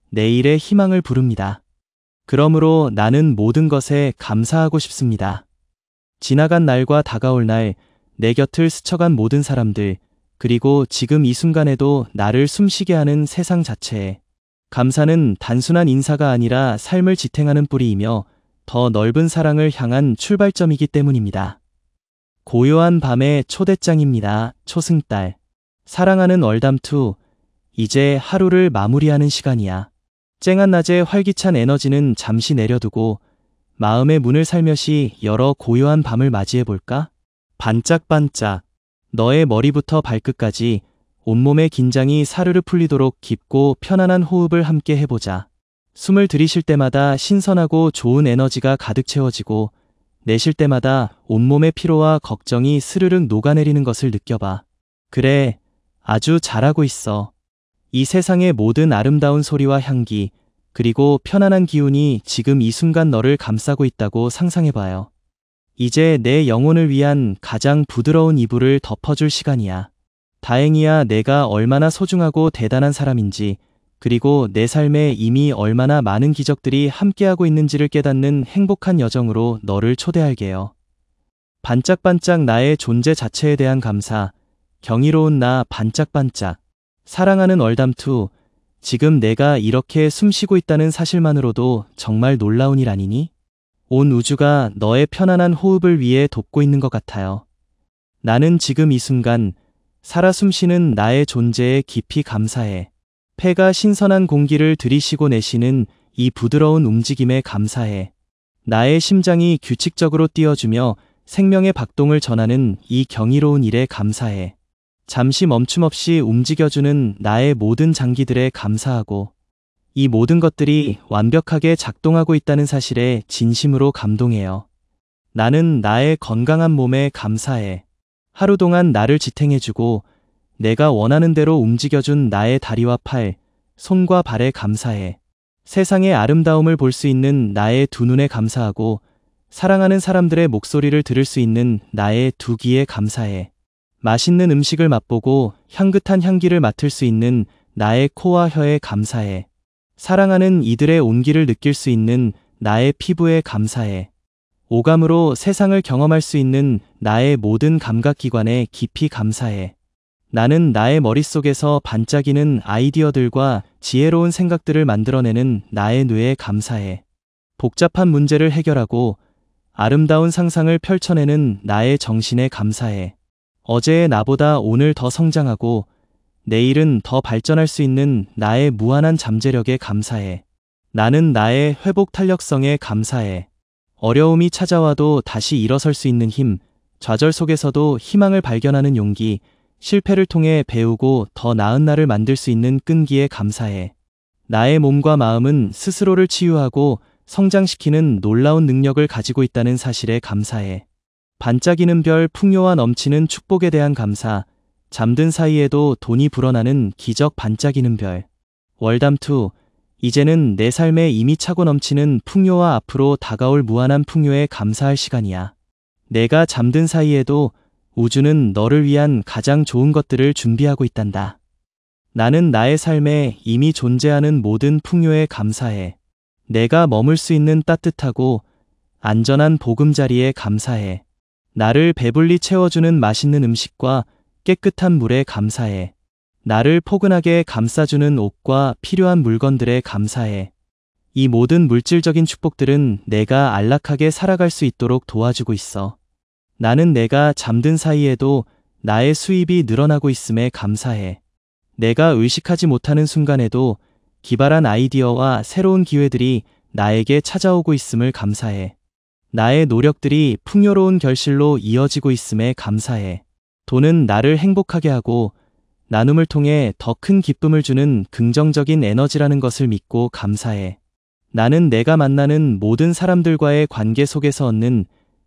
내일의 희망을 부릅니다. 그러므로 나는 모든 것에 감사하고 싶습니다. 지나간 날과 다가올 날, 내 곁을 스쳐간 모든 사람들, 그리고 지금 이 순간에도 나를 숨쉬게 하는 세상 자체에 감사는 단순한 인사가 아니라 삶을 지탱하는 뿌리이며 더 넓은 사랑을 향한 출발점이기 때문입니다. 고요한 밤의 초대장입니다. 초승달. 사랑하는 월담2, 이제 하루를 마무리하는 시간이야. 쨍한 낮의 활기찬 에너지는 잠시 내려두고 마음의 문을 살며시 열어 고요한 밤을 맞이해볼까? 반짝반짝. 너의 머리부터 발끝까지 온몸의 긴장이 사르르 풀리도록 깊고 편안한 호흡을 함께 해보자. 숨을 들이쉴 때마다 신선하고 좋은 에너지가 가득 채워지고 내쉴 때마다 온몸의 피로와 걱정이 스르륵 녹아내리는 것을 느껴봐. 그래, 아주 잘하고 있어. 이 세상의 모든 아름다운 소리와 향기, 그리고 편안한 기운이 지금 이 순간 너를 감싸고 있다고 상상해봐요. 이제 내 영혼을 위한 가장 부드러운 이불을 덮어줄 시간이야. 다행이야 내가 얼마나 소중하고 대단한 사람인지, 그리고 내 삶에 이미 얼마나 많은 기적들이 함께하고 있는지를 깨닫는 행복한 여정으로 너를 초대할게요. 반짝반짝 나의 존재 자체에 대한 감사, 경이로운 나 반짝반짝. 사랑하는 월담투, 지금 내가 이렇게 숨쉬고 있다는 사실만으로도 정말 놀라운 일 아니니? 온 우주가 너의 편안한 호흡을 위해 돕고 있는 것 같아요. 나는 지금 이 순간 살아 숨쉬는 나의 존재에 깊이 감사해. 폐가 신선한 공기를 들이쉬고 내쉬는 이 부드러운 움직임에 감사해. 나의 심장이 규칙적으로 뛰어주며 생명의 박동을 전하는 이 경이로운 일에 감사해. 잠시 멈춤 없이 움직여주는 나의 모든 장기들에 감사하고, 이 모든 것들이 완벽하게 작동하고 있다는 사실에 진심으로 감동해요. 나는 나의 건강한 몸에 감사해. 하루 동안 나를 지탱해주고 내가 원하는 대로 움직여준 나의 다리와 팔, 손과 발에 감사해. 세상의 아름다움을 볼 수 있는 나의 두 눈에 감사하고, 사랑하는 사람들의 목소리를 들을 수 있는 나의 두 귀에 감사해. 맛있는 음식을 맛보고 향긋한 향기를 맡을 수 있는 나의 코와 혀에 감사해. 사랑하는 이들의 온기를 느낄 수 있는 나의 피부에 감사해. 오감으로 세상을 경험할 수 있는 나의 모든 감각기관에 깊이 감사해. 나는 나의 머릿속에서 반짝이는 아이디어들과 지혜로운 생각들을 만들어내는 나의 뇌에 감사해. 복잡한 문제를 해결하고 아름다운 상상을 펼쳐내는 나의 정신에 감사해. 어제의 나보다 오늘 더 성장하고 내일은 더 발전할 수 있는 나의 무한한 잠재력에 감사해. 나는 나의 회복 탄력성에 감사해. 어려움이 찾아와도 다시 일어설 수 있는 힘, 좌절 속에서도 희망을 발견하는 용기, 실패를 통해 배우고 더 나은 나를 만들 수 있는 끈기에 감사해. 나의 몸과 마음은 스스로를 치유하고 성장시키는 놀라운 능력을 가지고 있다는 사실에 감사해. 반짝이는 별, 풍요와 넘치는 축복에 대한 감사, 잠든 사이에도 돈이 불어나는 기적 반짝이는 별. 월담투, 이제는 내 삶에 이미 차고 넘치는 풍요와 앞으로 다가올 무한한 풍요에 감사할 시간이야. 내가 잠든 사이에도 우주는 너를 위한 가장 좋은 것들을 준비하고 있단다. 나는 나의 삶에 이미 존재하는 모든 풍요에 감사해. 내가 머물 수 있는 따뜻하고 안전한 보금자리에 감사해. 나를 배불리 채워주는 맛있는 음식과 깨끗한 물에 감사해. 나를 포근하게 감싸주는 옷과 필요한 물건들에 감사해. 이 모든 물질적인 축복들은 내가 안락하게 살아갈 수 있도록 도와주고 있어. 나는 내가 잠든 사이에도 나의 수입이 늘어나고 있음에 감사해. 내가 의식하지 못하는 순간에도 기발한 아이디어와 새로운 기회들이 나에게 찾아오고 있음을 감사해. 나의 노력들이 풍요로운 결실로 이어지고 있음에 감사해. 돈은 나를 행복하게 하고 나눔을 통해 더 큰 기쁨을 주는 긍정적인 에너지라는 것을 믿고 감사해. 나는 내가 만나는 모든 사람들과의 관계 속에서 얻는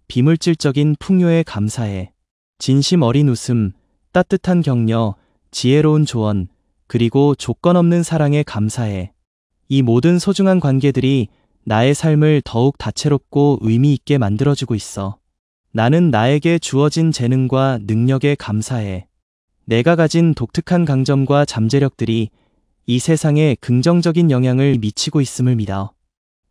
비물질적인 풍요에 감사해. 진심 어린 웃음, 따뜻한 격려, 지혜로운 조언, 그리고 조건 없는 사랑에 감사해. 이 모든 소중한 관계들이 나의 삶을 더욱 다채롭고 의미 있게 만들어주고 있어. 나는 나에게 주어진 재능과 능력에 감사해. 내가 가진 독특한 강점과 잠재력들이 이 세상에 긍정적인 영향을 미치고 있음을 믿어.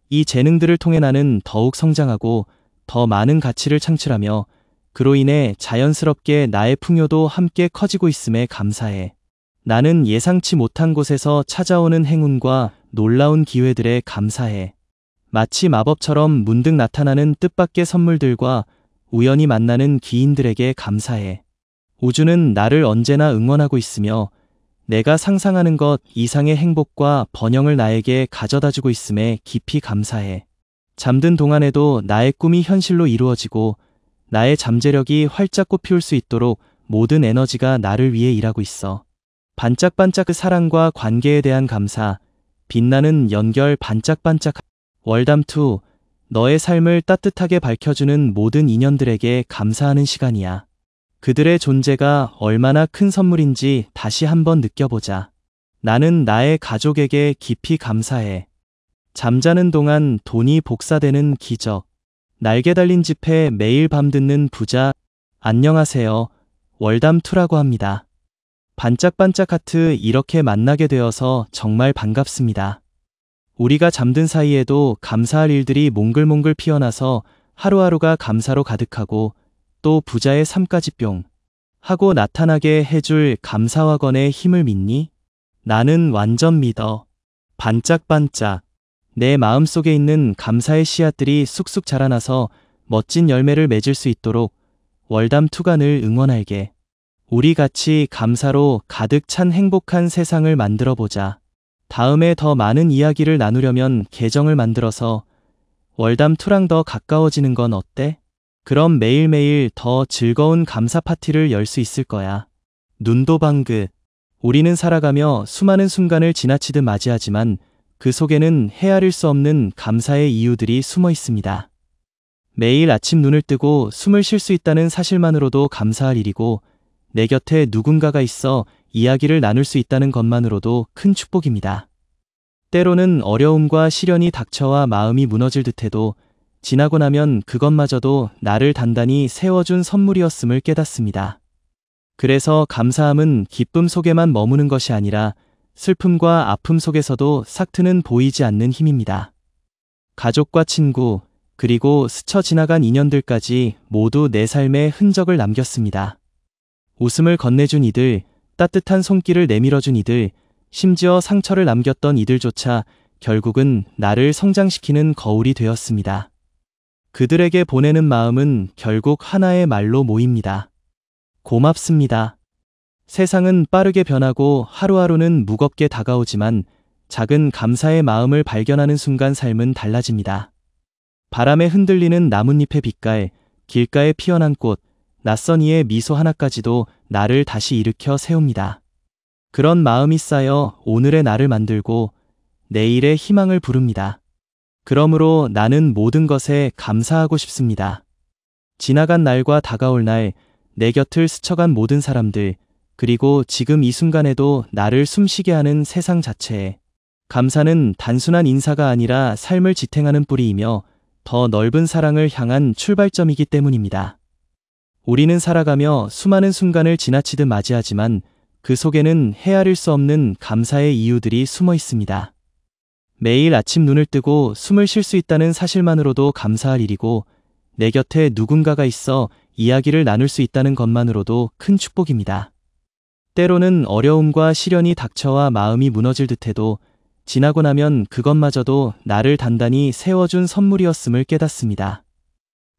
이 재능들을 통해 나는 더욱 성장하고 더 많은 가치를 창출하며 그로 인해 자연스럽게 나의 풍요도 함께 커지고 있음에 감사해. 나는 예상치 못한 곳에서 찾아오는 행운과 놀라운 기회들에 감사해. 마치 마법처럼 문득 나타나는 뜻밖의 선물들과 우연히 만나는 기인들에게 감사해. 우주는 나를 언제나 응원하고 있으며 내가 상상하는 것 이상의 행복과 번영을 나에게 가져다주고 있음에 깊이 감사해. 잠든 동안에도 나의 꿈이 현실로 이루어지고 나의 잠재력이 활짝 꽃피울 수 있도록 모든 에너지가 나를 위해 일하고 있어. 반짝반짝 그 사랑과 관계에 대한 감사, 빛나는 연결 반짝반짝. 월담투, 너의 삶을 따뜻하게 밝혀주는 모든 인연들에게 감사하는 시간이야. 그들의 존재가 얼마나 큰 선물인지 다시 한번 느껴보자. 나는 나의 가족에게 깊이 감사해. 잠자는 동안 돈이 복사되는 기적. 날개 달린 집에 매일 밤 듣는 부자, 안녕하세요. 월담2라고 합니다. 반짝반짝 하트 이렇게 만나게 되어서 정말 반갑습니다. 우리가 잠든 사이에도 감사할 일들이 몽글몽글 피어나서 하루하루가 감사로 가득하고 또 부자의 삶까지 뿅 하고 나타나게 해줄 감사와건의 힘을 믿니? 나는 완전 믿어. 반짝반짝. 내 마음속에 있는 감사의 씨앗들이 쑥쑥 자라나서 멋진 열매를 맺을 수 있도록 월담2가 늘 응원할게. 우리 같이 감사로 가득 찬 행복한 세상을 만들어 보자. 다음에 더 많은 이야기를 나누려면 계정을 만들어서 월담2랑 더 가까워지는 건 어때? 그럼 매일매일 더 즐거운 감사 파티를 열 수 있을 거야. 눈도 방긋. 우리는 살아가며 수많은 순간을 지나치듯 맞이하지만 그 속에는 헤아릴 수 없는 감사의 이유들이 숨어 있습니다. 매일 아침 눈을 뜨고 숨을 쉴 수 있다는 사실만으로도 감사할 일이고 내 곁에 누군가가 있어 이야기를 나눌 수 있다는 것만으로도 큰 축복입니다. 때로는 어려움과 시련이 닥쳐와 마음이 무너질 듯해도 지나고 나면 그것마저도 나를 단단히 세워준 선물이었음을 깨닫습니다. 그래서 감사함은 기쁨 속에만 머무는 것이 아니라 슬픔과 아픔 속에서도 싹트는 보이지 않는 힘입니다. 가족과 친구, 그리고 스쳐 지나간 인연들까지 모두 내 삶에 흔적을 남겼습니다. 웃음을 건네준 이들, 따뜻한 손길을 내밀어준 이들, 심지어 상처를 남겼던 이들조차 결국은 나를 성장시키는 거울이 되었습니다. 그들에게 보내는 마음은 결국 하나의 말로 모입니다. 고맙습니다. 세상은 빠르게 변하고 하루하루는 무겁게 다가오지만 작은 감사의 마음을 발견하는 순간 삶은 달라집니다. 바람에 흔들리는 나뭇잎의 빛깔, 길가에 피어난 꽃, 낯선 이의 미소 하나까지도 나를 다시 일으켜 세웁니다. 그런 마음이 쌓여 오늘의 나를 만들고 내일의 희망을 부릅니다. 그러므로 나는 모든 것에 감사하고 싶습니다. 지나간 날과 다가올 날, 내 곁을 스쳐간 모든 사람들, 그리고 지금 이 순간에도 나를 숨쉬게 하는 세상 자체에 감사는 단순한 인사가 아니라 삶을 지탱하는 뿌리이며 더 넓은 사랑을 향한 출발점이기 때문입니다. 우리는 살아가며 수많은 순간을 지나치듯 맞이하지만 그 속에는 헤아릴 수 없는 감사의 이유들이 숨어 있습니다. 매일 아침 눈을 뜨고 숨을 쉴 수 있다는 사실만으로도 감사할 일이고 내 곁에 누군가가 있어 이야기를 나눌 수 있다는 것만으로도 큰 축복입니다. 때로는 어려움과 시련이 닥쳐와 마음이 무너질 듯해도 지나고 나면 그것마저도 나를 단단히 세워준 선물이었음을 깨닫습니다.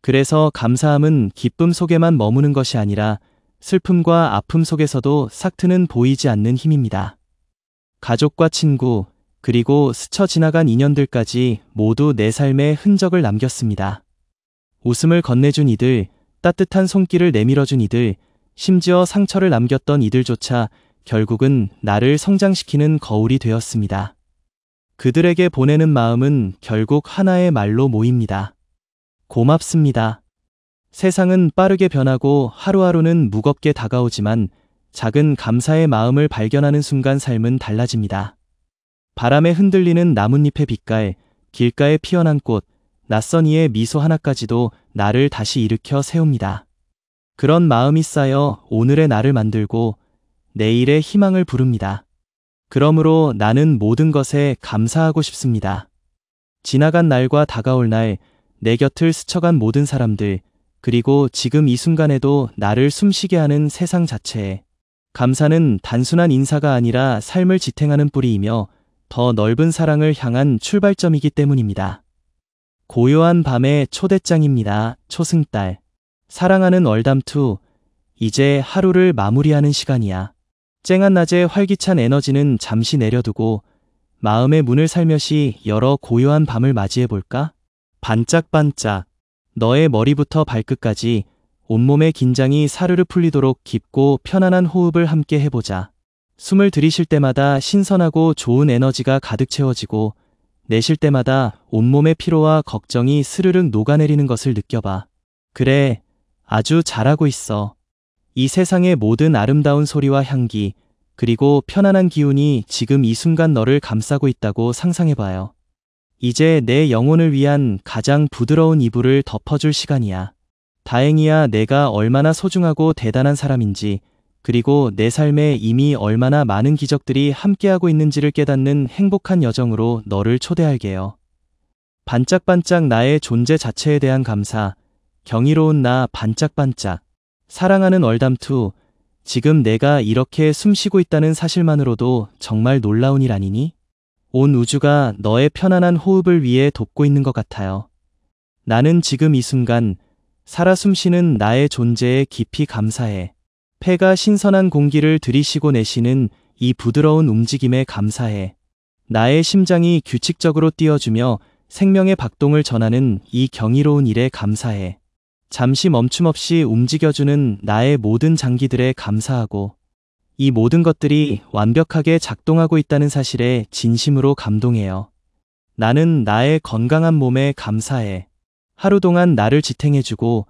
그래서 감사함은 기쁨 속에만 머무는 것이 아니라 슬픔과 아픔 속에서도 싹트는 보이지 않는 힘입니다. 가족과 친구, 그리고 스쳐 지나간 인연들까지 모두 내 삶에 흔적을 남겼습니다. 웃음을 건네준 이들, 따뜻한 손길을 내밀어준 이들, 심지어 상처를 남겼던 이들조차 결국은 나를 성장시키는 거울이 되었습니다. 그들에게 보내는 마음은 결국 하나의 말로 모입니다. 고맙습니다. 세상은 빠르게 변하고 하루하루는 무겁게 다가오지만 작은 감사의 마음을 발견하는 순간 삶은 달라집니다. 바람에 흔들리는 나뭇잎의 빛깔, 길가에 피어난 꽃, 낯선 이의 미소 하나까지도 나를 다시 일으켜 세웁니다. 그런 마음이 쌓여 오늘의 나를 만들고 내일의 희망을 부릅니다. 그러므로 나는 모든 것에 감사하고 싶습니다. 지나간 날과 다가올 날, 내 곁을 스쳐간 모든 사람들, 그리고 지금 이 순간에도 나를 숨쉬게 하는 세상 자체에 감사는 단순한 인사가 아니라 삶을 지탱하는 뿌리이며 더 넓은 사랑을 향한 출발점이기 때문입니다. 고요한 밤의 초대장입니다. 초승달. 사랑하는 월담2, 이제 하루를 마무리하는 시간이야. 쨍한 낮의 활기찬 에너지는 잠시 내려두고 마음의 문을 살며시 열어 고요한 밤을 맞이해볼까? 반짝반짝. 너의 머리부터 발끝까지 온몸의 긴장이 사르르 풀리도록 깊고 편안한 호흡을 함께 해보자. 숨을 들이쉴 때마다 신선하고 좋은 에너지가 가득 채워지고 내쉴 때마다 온몸의 피로와 걱정이 스르륵 녹아내리는 것을 느껴봐. 그래, 아주 잘하고 있어. 이 세상의 모든 아름다운 소리와 향기, 그리고 편안한 기운이 지금 이 순간 너를 감싸고 있다고 상상해봐요. 이제 내 영혼을 위한 가장 부드러운 이불을 덮어줄 시간이야. 다행이야 내가 얼마나 소중하고 대단한 사람인지, 그리고 내 삶에 이미 얼마나 많은 기적들이 함께하고 있는지를 깨닫는 행복한 여정으로 너를 초대할게요. 반짝반짝 나의 존재 자체에 대한 감사, 경이로운 나 반짝반짝. 사랑하는 월담2, 지금 내가 이렇게 숨쉬고 있다는 사실만으로도 정말 놀라운 일 아니니? 온 우주가 너의 편안한 호흡을 위해 돕고 있는 것 같아요. 나는 지금 이 순간 살아 숨쉬는 나의 존재에 깊이 감사해. 폐가 신선한 공기를 들이쉬고 내쉬는 이 부드러운 움직임에 감사해. 나의 심장이 규칙적으로 뛰어주며 생명의 박동을 전하는 이 경이로운 일에 감사해. 잠시 멈춤 없이 움직여주는 나의 모든 장기들에 감사하고, 이 모든 것들이 완벽하게 작동하고 있다는 사실에 진심으로 감동해요. 나는 나의 건강한 몸에 감사해. 하루 동안 나를 지탱해주고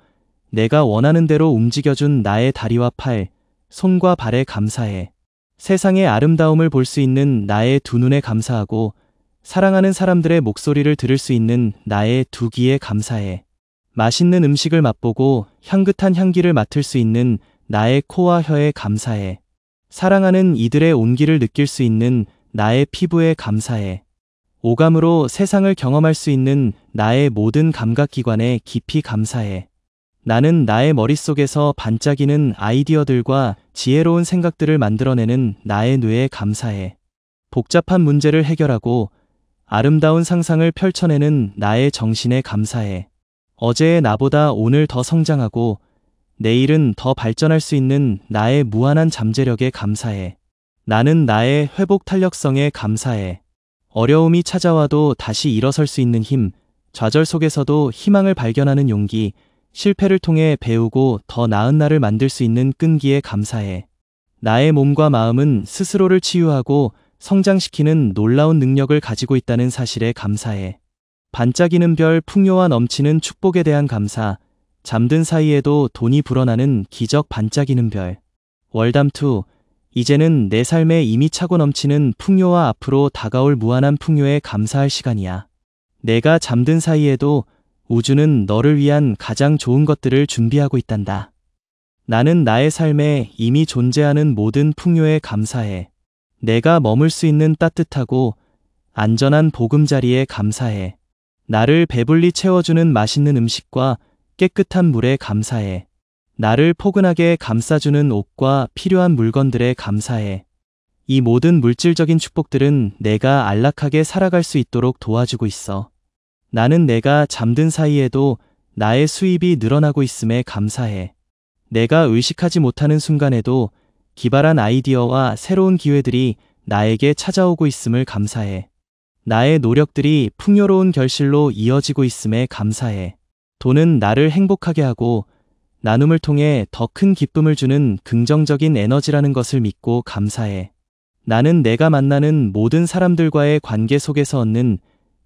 내가 원하는 대로 움직여준 나의 다리와 팔, 손과 발에 감사해. 세상의 아름다움을 볼 수 있는 나의 두 눈에 감사하고, 사랑하는 사람들의 목소리를 들을 수 있는 나의 두 귀에 감사해. 맛있는 음식을 맛보고 향긋한 향기를 맡을 수 있는 나의 코와 혀에 감사해. 사랑하는 이들의 온기를 느낄 수 있는 나의 피부에 감사해. 오감으로 세상을 경험할 수 있는 나의 모든 감각기관에 깊이 감사해. 나는 나의 머릿속에서 반짝이는 아이디어들과 지혜로운 생각들을 만들어내는 나의 뇌에 감사해. 복잡한 문제를 해결하고 아름다운 상상을 펼쳐내는 나의 정신에 감사해. 어제의 나보다 오늘 더 성장하고 내일은 더 발전할 수 있는 나의 무한한 잠재력에 감사해. 나는 나의 회복 탄력성에 감사해. 어려움이 찾아와도 다시 일어설 수 있는 힘, 좌절 속에서도 희망을 발견하는 용기, 실패를 통해 배우고 더 나은 나를 만들 수 있는 끈기에 감사해. 나의 몸과 마음은 스스로를 치유하고 성장시키는 놀라운 능력을 가지고 있다는 사실에 감사해. 반짝이는 별, 풍요와 넘치는 축복에 대한 감사, 잠든 사이에도 돈이 불어나는 기적 반짝이는 별. 월담2, 이제는 내 삶에 이미 차고 넘치는 풍요와 앞으로 다가올 무한한 풍요에 감사할 시간이야. 내가 잠든 사이에도 우주는 너를 위한 가장 좋은 것들을 준비하고 있단다. 나는 나의 삶에 이미 존재하는 모든 풍요에 감사해. 내가 머물 수 있는 따뜻하고 안전한 보금자리에 감사해. 나를 배불리 채워주는 맛있는 음식과 깨끗한 물에 감사해. 나를 포근하게 감싸주는 옷과 필요한 물건들에 감사해. 이 모든 물질적인 축복들은 내가 안락하게 살아갈 수 있도록 도와주고 있어. 나는 내가 잠든 사이에도 나의 수입이 늘어나고 있음에 감사해. 내가 의식하지 못하는 순간에도 기발한 아이디어와 새로운 기회들이 나에게 찾아오고 있음을 감사해. 나의 노력들이 풍요로운 결실로 이어지고 있음에 감사해. 돈은 나를 행복하게 하고 나눔을 통해 더 큰 기쁨을 주는 긍정적인 에너지라는 것을 믿고 감사해. 나는 내가 만나는 모든 사람들과의 관계 속에서 얻는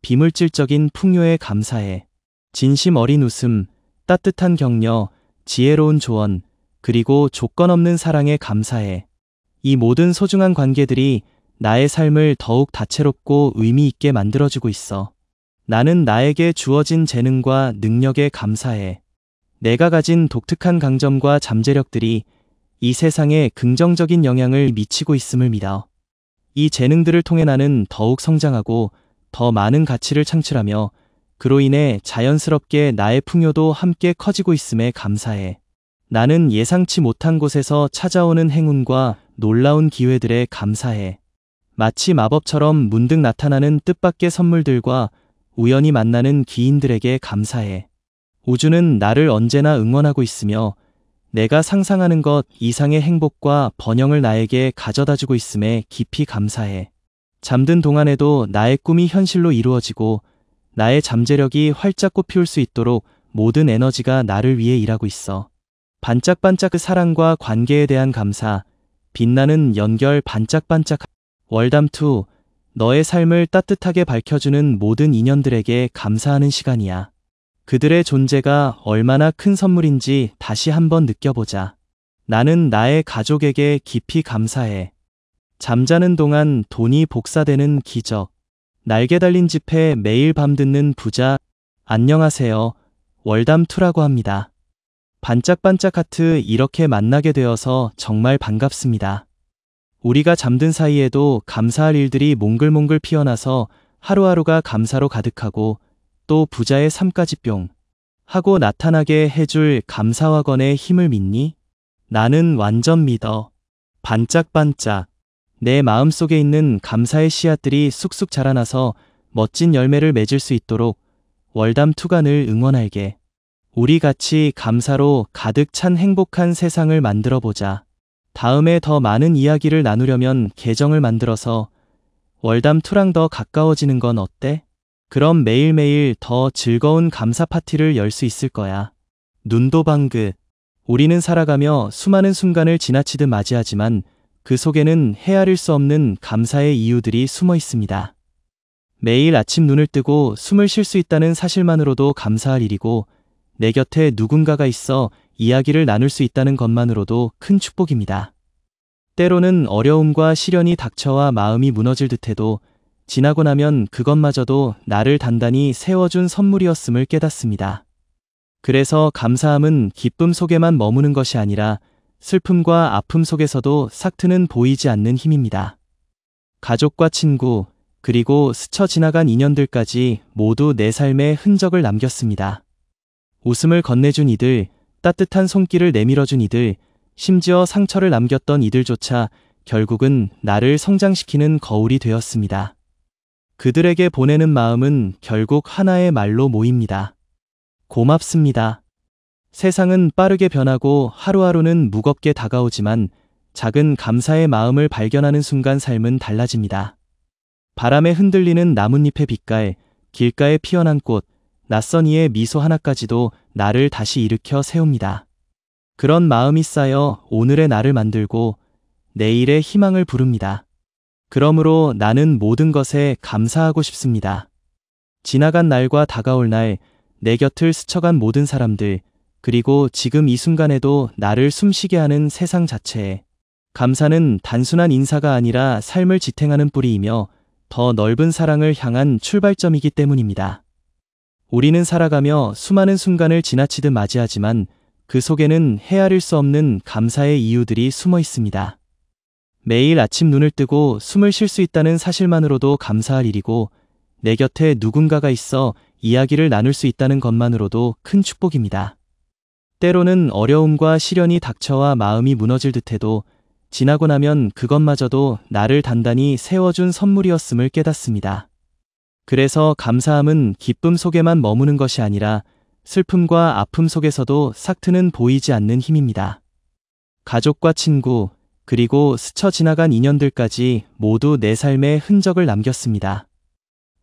비물질적인 풍요에 감사해. 진심 어린 웃음, 따뜻한 격려, 지혜로운 조언, 그리고 조건 없는 사랑에 감사해. 이 모든 소중한 관계들이 나의 삶을 더욱 다채롭고 의미 있게 만들어주고 있어. 나는 나에게 주어진 재능과 능력에 감사해. 내가 가진 독특한 강점과 잠재력들이 이 세상에 긍정적인 영향을 미치고 있음을 믿어. 이 재능들을 통해 나는 더욱 성장하고 더 많은 가치를 창출하며 그로 인해 자연스럽게 나의 풍요도 함께 커지고 있음에 감사해. 나는 예상치 못한 곳에서 찾아오는 행운과 놀라운 기회들에 감사해. 마치 마법처럼 문득 나타나는 뜻밖의 선물들과 우연히 만나는 기인들에게 감사해. 우주는 나를 언제나 응원하고 있으며 내가 상상하는 것 이상의 행복과 번영을 나에게 가져다주고 있음에 깊이 감사해. 잠든 동안에도 나의 꿈이 현실로 이루어지고 나의 잠재력이 활짝 꽃피울 수 있도록 모든 에너지가 나를 위해 일하고 있어. 반짝반짝 그 사랑과 관계에 대한 감사, 빛나는 연결 반짝반짝. 월담2, 너의 삶을 따뜻하게 밝혀주는 모든 인연들에게 감사하는 시간이야. 그들의 존재가 얼마나 큰 선물인지 다시 한번 느껴보자. 나는 나의 가족에게 깊이 감사해. 잠자는 동안 돈이 복사되는 기적. 날개 달린 집에 매일 밤 듣는 부자, 안녕하세요. 월담2라고 합니다. 반짝반짝 하트 이렇게 만나게 되어서 정말 반갑습니다. 우리가 잠든 사이에도 감사할 일들이 몽글몽글 피어나서 하루하루가 감사로 가득하고 또 부자의 삶까지 뿅 하고 나타나게 해줄 감사와건의 힘을 믿니? 나는 완전 믿어. 반짝반짝. 내 마음속에 있는 감사의 씨앗들이 쑥쑥 자라나서 멋진 열매를 맺을 수 있도록 월담2가 늘 응원할게. 우리 같이 감사로 가득 찬 행복한 세상을 만들어 보자. 다음에 더 많은 이야기를 나누려면 계정을 만들어서 월담2랑 더 가까워지는 건 어때? 그럼 매일매일 더 즐거운 감사 파티를 열 수 있을 거야. 눈도 방긋. 우리는 살아가며 수많은 순간을 지나치듯 맞이하지만 그 속에는 헤아릴 수 없는 감사의 이유들이 숨어 있습니다. 매일 아침 눈을 뜨고 숨을 쉴 수 있다는 사실만으로도 감사할 일이고 내 곁에 누군가가 있어 이야기를 나눌 수 있다는 것만으로도 큰 축복입니다. 때로는 어려움과 시련이 닥쳐와 마음이 무너질 듯해도 지나고 나면 그것마저도 나를 단단히 세워준 선물이었음을 깨닫습니다. 그래서 감사함은 기쁨 속에만 머무는 것이 아니라 슬픔과 아픔 속에서도 싹트는 보이지 않는 힘입니다. 가족과 친구, 그리고 스쳐 지나간 인연들까지 모두 내 삶에 흔적을 남겼습니다. 웃음을 건네준 이들, 따뜻한 손길을 내밀어준 이들, 심지어 상처를 남겼던 이들조차 결국은 나를 성장시키는 거울이 되었습니다. 그들에게 보내는 마음은 결국 하나의 말로 모입니다. 고맙습니다. 세상은 빠르게 변하고 하루하루는 무겁게 다가오지만 작은 감사의 마음을 발견하는 순간 삶은 달라집니다. 바람에 흔들리는 나뭇잎의 빛깔, 길가에 피어난 꽃, 낯선 이의 미소 하나까지도 나를 다시 일으켜 세웁니다. 그런 마음이 쌓여 오늘의 나를 만들고 내일의 희망을 부릅니다. 그러므로 나는 모든 것에 감사하고 싶습니다. 지나간 날과 다가올 날, 내 곁을 스쳐간 모든 사람들, 그리고 지금 이 순간에도 나를 숨쉬게 하는 세상 자체에 감사는 단순한 인사가 아니라 삶을 지탱하는 뿌리이며 더 넓은 사랑을 향한 출발점이기 때문입니다. 우리는 살아가며 수많은 순간을 지나치듯 맞이하지만 그 속에는 헤아릴 수 없는 감사의 이유들이 숨어 있습니다. 매일 아침 눈을 뜨고 숨을 쉴 수 있다는 사실만으로도 감사할 일이고 내 곁에 누군가가 있어 이야기를 나눌 수 있다는 것만으로도 큰 축복입니다. 때로는 어려움과 시련이 닥쳐와 마음이 무너질 듯해도 지나고 나면 그것마저도 나를 단단히 세워준 선물이었음을 깨닫습니다. 그래서 감사함은 기쁨 속에만 머무는 것이 아니라 슬픔과 아픔 속에서도 싹트는 보이지 않는 힘입니다. 가족과 친구, 그리고 스쳐 지나간 인연들까지 모두 내 삶에 흔적을 남겼습니다.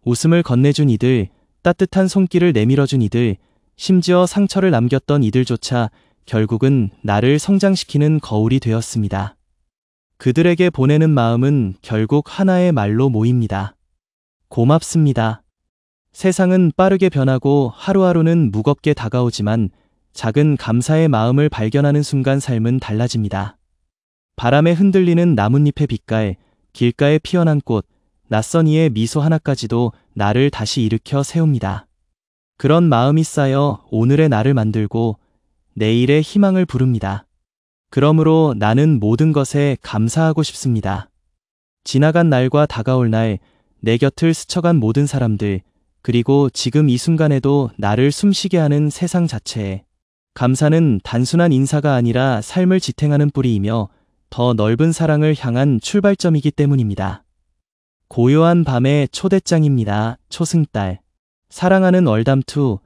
웃음을 건네준 이들, 따뜻한 손길을 내밀어준 이들, 심지어 상처를 남겼던 이들조차 결국은 나를 성장시키는 거울이 되었습니다. 그들에게 보내는 마음은 결국 하나의 말로 모입니다. 고맙습니다. 세상은 빠르게 변하고 하루하루는 무겁게 다가오지만 작은 감사의 마음을 발견하는 순간 삶은 달라집니다. 바람에 흔들리는 나뭇잎의 빛깔, 길가에 피어난 꽃, 낯선 이의 미소 하나까지도 나를 다시 일으켜 세웁니다. 그런 마음이 쌓여 오늘의 나를 만들고 내일의 희망을 부릅니다. 그러므로 나는 모든 것에 감사하고 싶습니다. 지나간 날과 다가올 날, 내 곁을 스쳐간 모든 사람들, 그리고 지금 이 순간에도 나를 숨쉬게 하는 세상 자체에 감사는 단순한 인사가 아니라 삶을 지탱하는 뿌리이며 더 넓은 사랑을 향한 출발점이기 때문입니다. 고요한 밤의 초대장입니다. 초승달. 사랑하는 월담2,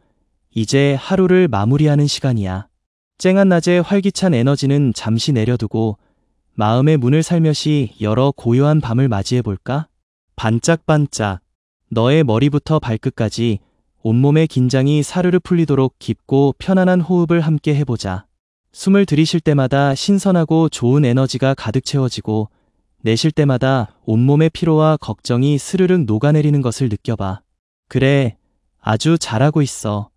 이제 하루를 마무리하는 시간이야. 쨍한 낮의 활기찬 에너지는 잠시 내려두고 마음의 문을 살며시 열어 고요한 밤을 맞이해볼까? 반짝반짝. 너의 머리부터 발끝까지 온몸의 긴장이 사르르 풀리도록 깊고 편안한 호흡을 함께 해보자. 숨을 들이쉴 때마다 신선하고 좋은 에너지가 가득 채워지고 내쉴 때마다 온몸의 피로와 걱정이 스르륵 녹아내리는 것을 느껴봐. 그래, 아주 잘하고 있어.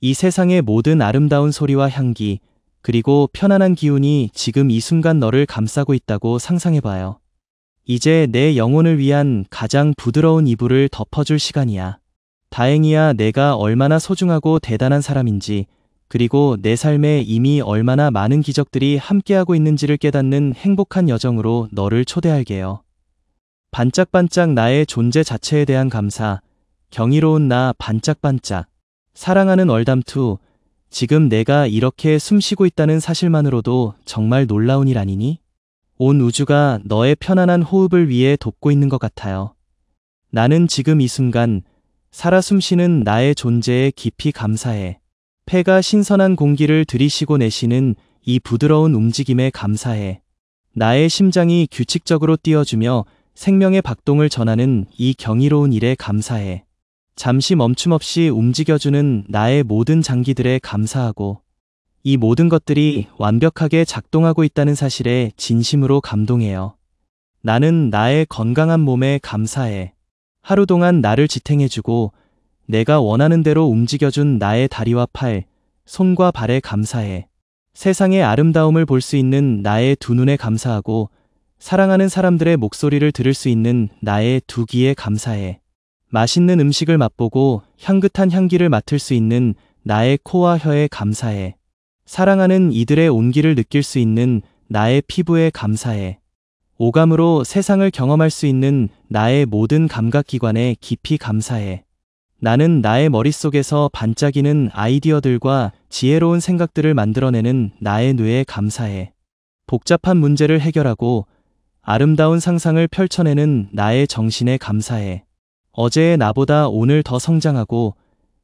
이 세상의 모든 아름다운 소리와 향기, 그리고 편안한 기운이 지금 이 순간 너를 감싸고 있다고 상상해봐요. 이제 내 영혼을 위한 가장 부드러운 이불을 덮어줄 시간이야. 다행이야 내가 얼마나 소중하고 대단한 사람인지, 그리고 내 삶에 이미 얼마나 많은 기적들이 함께하고 있는지를 깨닫는 행복한 여정으로 너를 초대할게요. 반짝반짝 나의 존재 자체에 대한 감사, 경이로운 나 반짝반짝. 사랑하는 월담2, 지금 내가 이렇게 숨쉬고 있다는 사실만으로도 정말 놀라운 일 아니니? 온 우주가 너의 편안한 호흡을 위해 돕고 있는 것 같아요. 나는 지금 이 순간 살아 숨쉬는 나의 존재에 깊이 감사해. 폐가 신선한 공기를 들이쉬고 내쉬는 이 부드러운 움직임에 감사해. 나의 심장이 규칙적으로 뛰어주며 생명의 박동을 전하는 이 경이로운 일에 감사해. 잠시 멈춤 없이 움직여주는 나의 모든 장기들에 감사하고, 이 모든 것들이 완벽하게 작동하고 있다는 사실에 진심으로 감동해요. 나는 나의 건강한 몸에 감사해. 하루 동안 나를 지탱해주고 내가 원하는 대로 움직여준 나의 다리와 팔, 손과 발에 감사해. 세상의 아름다움을 볼 수 있는 나의 두 눈에 감사하고, 사랑하는 사람들의 목소리를 들을 수 있는 나의 두 귀에 감사해. 맛있는 음식을 맛보고 향긋한 향기를 맡을 수 있는 나의 코와 혀에 감사해. 사랑하는 이들의 온기를 느낄 수 있는 나의 피부에 감사해. 오감으로 세상을 경험할 수 있는 나의 모든 감각기관에 깊이 감사해. 나는 나의 머릿속에서 반짝이는 아이디어들과 지혜로운 생각들을 만들어내는 나의 뇌에 감사해. 복잡한 문제를 해결하고 아름다운 상상을 펼쳐내는 나의 정신에 감사해. 어제의 나보다 오늘 더 성장하고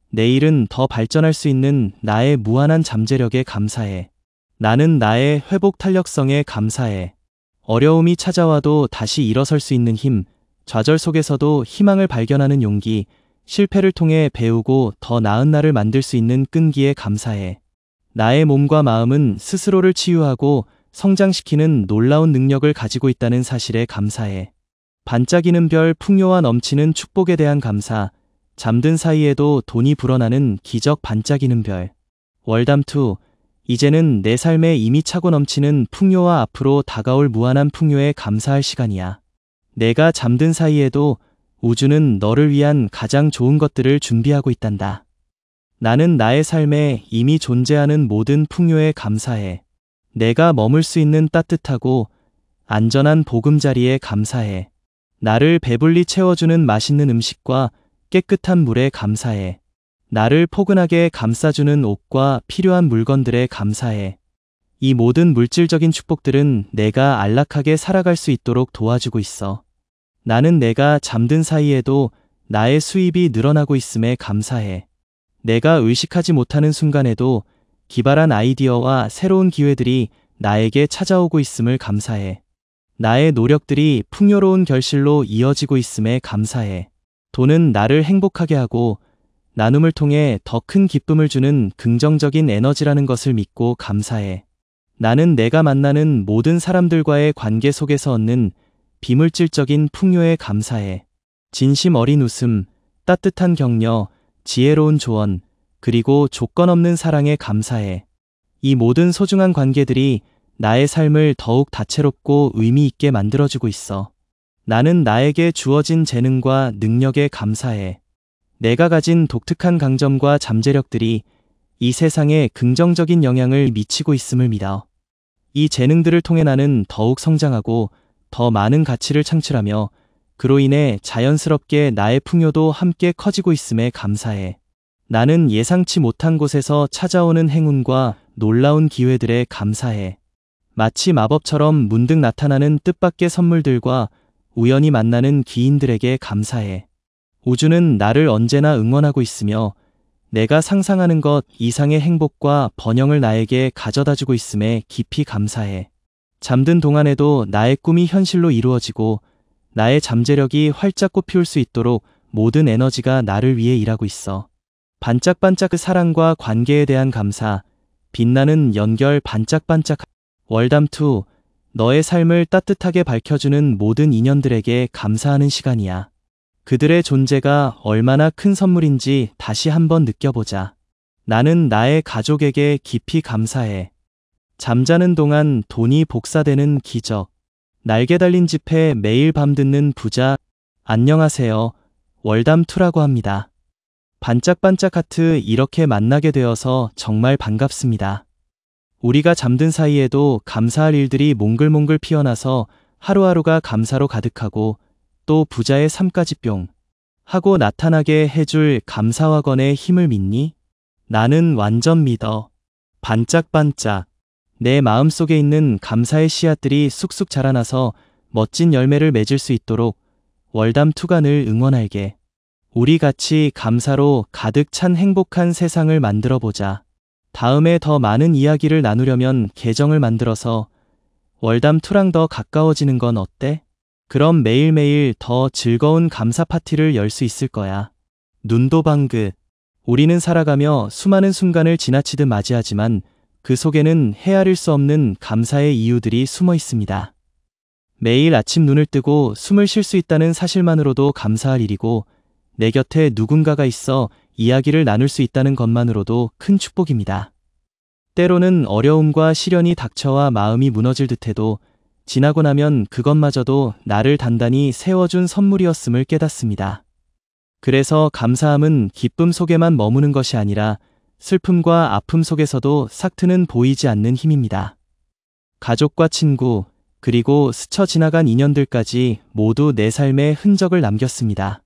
내일은 더 발전할 수 있는 나의 무한한 잠재력에 감사해. 나는 나의 회복 탄력성에 감사해. 어려움이 찾아와도 다시 일어설 수 있는 힘, 좌절 속에서도 희망을 발견하는 용기, 실패를 통해 배우고 더 나은 나를 만들 수 있는 끈기에 감사해. 나의 몸과 마음은 스스로를 치유하고 성장시키는 놀라운 능력을 가지고 있다는 사실에 감사해. 반짝이는 별, 풍요와 넘치는 축복에 대한 감사, 잠든 사이에도 돈이 불어나는 기적 반짝이는 별. 월담2, 이제는 내 삶에 이미 차고 넘치는 풍요와 앞으로 다가올 무한한 풍요에 감사할 시간이야. 내가 잠든 사이에도 우주는 너를 위한 가장 좋은 것들을 준비하고 있단다. 나는 나의 삶에 이미 존재하는 모든 풍요에 감사해. 내가 머물 수 있는 따뜻하고 안전한 보금자리에 감사해. 나를 배불리 채워주는 맛있는 음식과 깨끗한 물에 감사해. 나를 포근하게 감싸주는 옷과 필요한 물건들에 감사해. 이 모든 물질적인 축복들은 내가 안락하게 살아갈 수 있도록 도와주고 있어. 나는 내가 잠든 사이에도 나의 수입이 늘어나고 있음에 감사해. 내가 의식하지 못하는 순간에도 기발한 아이디어와 새로운 기회들이 나에게 찾아오고 있음을 감사해. 나의 노력들이 풍요로운 결실로 이어지고 있음에 감사해. 돈은 나를 행복하게 하고 나눔을 통해 더 큰 기쁨을 주는 긍정적인 에너지라는 것을 믿고 감사해. 나는 내가 만나는 모든 사람들과의 관계 속에서 얻는 비물질적인 풍요에 감사해. 진심 어린 웃음, 따뜻한 격려, 지혜로운 조언, 그리고 조건 없는 사랑에 감사해. 이 모든 소중한 관계들이 나의 삶을 더욱 다채롭고 의미 있게 만들어주고 있어. 나는 나에게 주어진 재능과 능력에 감사해. 내가 가진 독특한 강점과 잠재력들이 이 세상에 긍정적인 영향을 미치고 있음을 믿어. 이 재능들을 통해 나는 더욱 성장하고 더 많은 가치를 창출하며 그로 인해 자연스럽게 나의 풍요도 함께 커지고 있음에 감사해. 나는 예상치 못한 곳에서 찾아오는 행운과 놀라운 기회들에 감사해. 마치 마법처럼 문득 나타나는 뜻밖의 선물들과 우연히 만나는 기인들에게 감사해. 우주는 나를 언제나 응원하고 있으며 내가 상상하는 것 이상의 행복과 번영을 나에게 가져다주고 있음에 깊이 감사해. 잠든 동안에도 나의 꿈이 현실로 이루어지고 나의 잠재력이 활짝 꽃피울 수 있도록 모든 에너지가 나를 위해 일하고 있어. 반짝반짝 그 사랑과 관계에 대한 감사, 빛나는 연결 반짝반짝. 월담2, 너의 삶을 따뜻하게 밝혀주는 모든 인연들에게 감사하는 시간이야. 그들의 존재가 얼마나 큰 선물인지 다시 한번 느껴보자. 나는 나의 가족에게 깊이 감사해. 잠자는 동안 돈이 복사되는 기적. 날개 달린 집에 매일 밤 듣는 부자. 안녕하세요. 월담2라고 합니다. 반짝반짝 하트 이렇게 만나게 되어서 정말 반갑습니다. 우리가 잠든 사이에도 감사할 일들이 몽글몽글 피어나서 하루하루가 감사로 가득하고 또 부자의 삶까지 뿅 하고 나타나게 해줄 감사와건의 힘을 믿니? 나는 완전 믿어. 반짝반짝. 내 마음속에 있는 감사의 씨앗들이 쑥쑥 자라나서 멋진 열매를 맺을 수 있도록 월담2가 늘 응원할게. 우리 같이 감사로 가득 찬 행복한 세상을 만들어 보자. 다음에 더 많은 이야기를 나누려면 계정을 만들어서 월담2랑 더 가까워지는 건 어때? 그럼 매일매일 더 즐거운 감사 파티를 열 수 있을 거야. 눈도 방긋. 우리는 살아가며 수많은 순간을 지나치듯 맞이하지만 그 속에는 헤아릴 수 없는 감사의 이유들이 숨어 있습니다. 매일 아침 눈을 뜨고 숨을 쉴 수 있다는 사실만으로도 감사할 일이고 내 곁에 누군가가 있어 이야기를 나눌 수 있다는 것만으로도 큰 축복입니다. 때로는 어려움과 시련이 닥쳐와 마음이 무너질 듯해도 지나고 나면 그것마저도 나를 단단히 세워준 선물이었음을 깨닫습니다. 그래서 감사함은 기쁨 속에만 머무는 것이 아니라 슬픔과 아픔 속에서도 싹트는 보이지 않는 힘입니다. 가족과 친구, 그리고 스쳐 지나간 인연들까지 모두 내 삶에 흔적을 남겼습니다.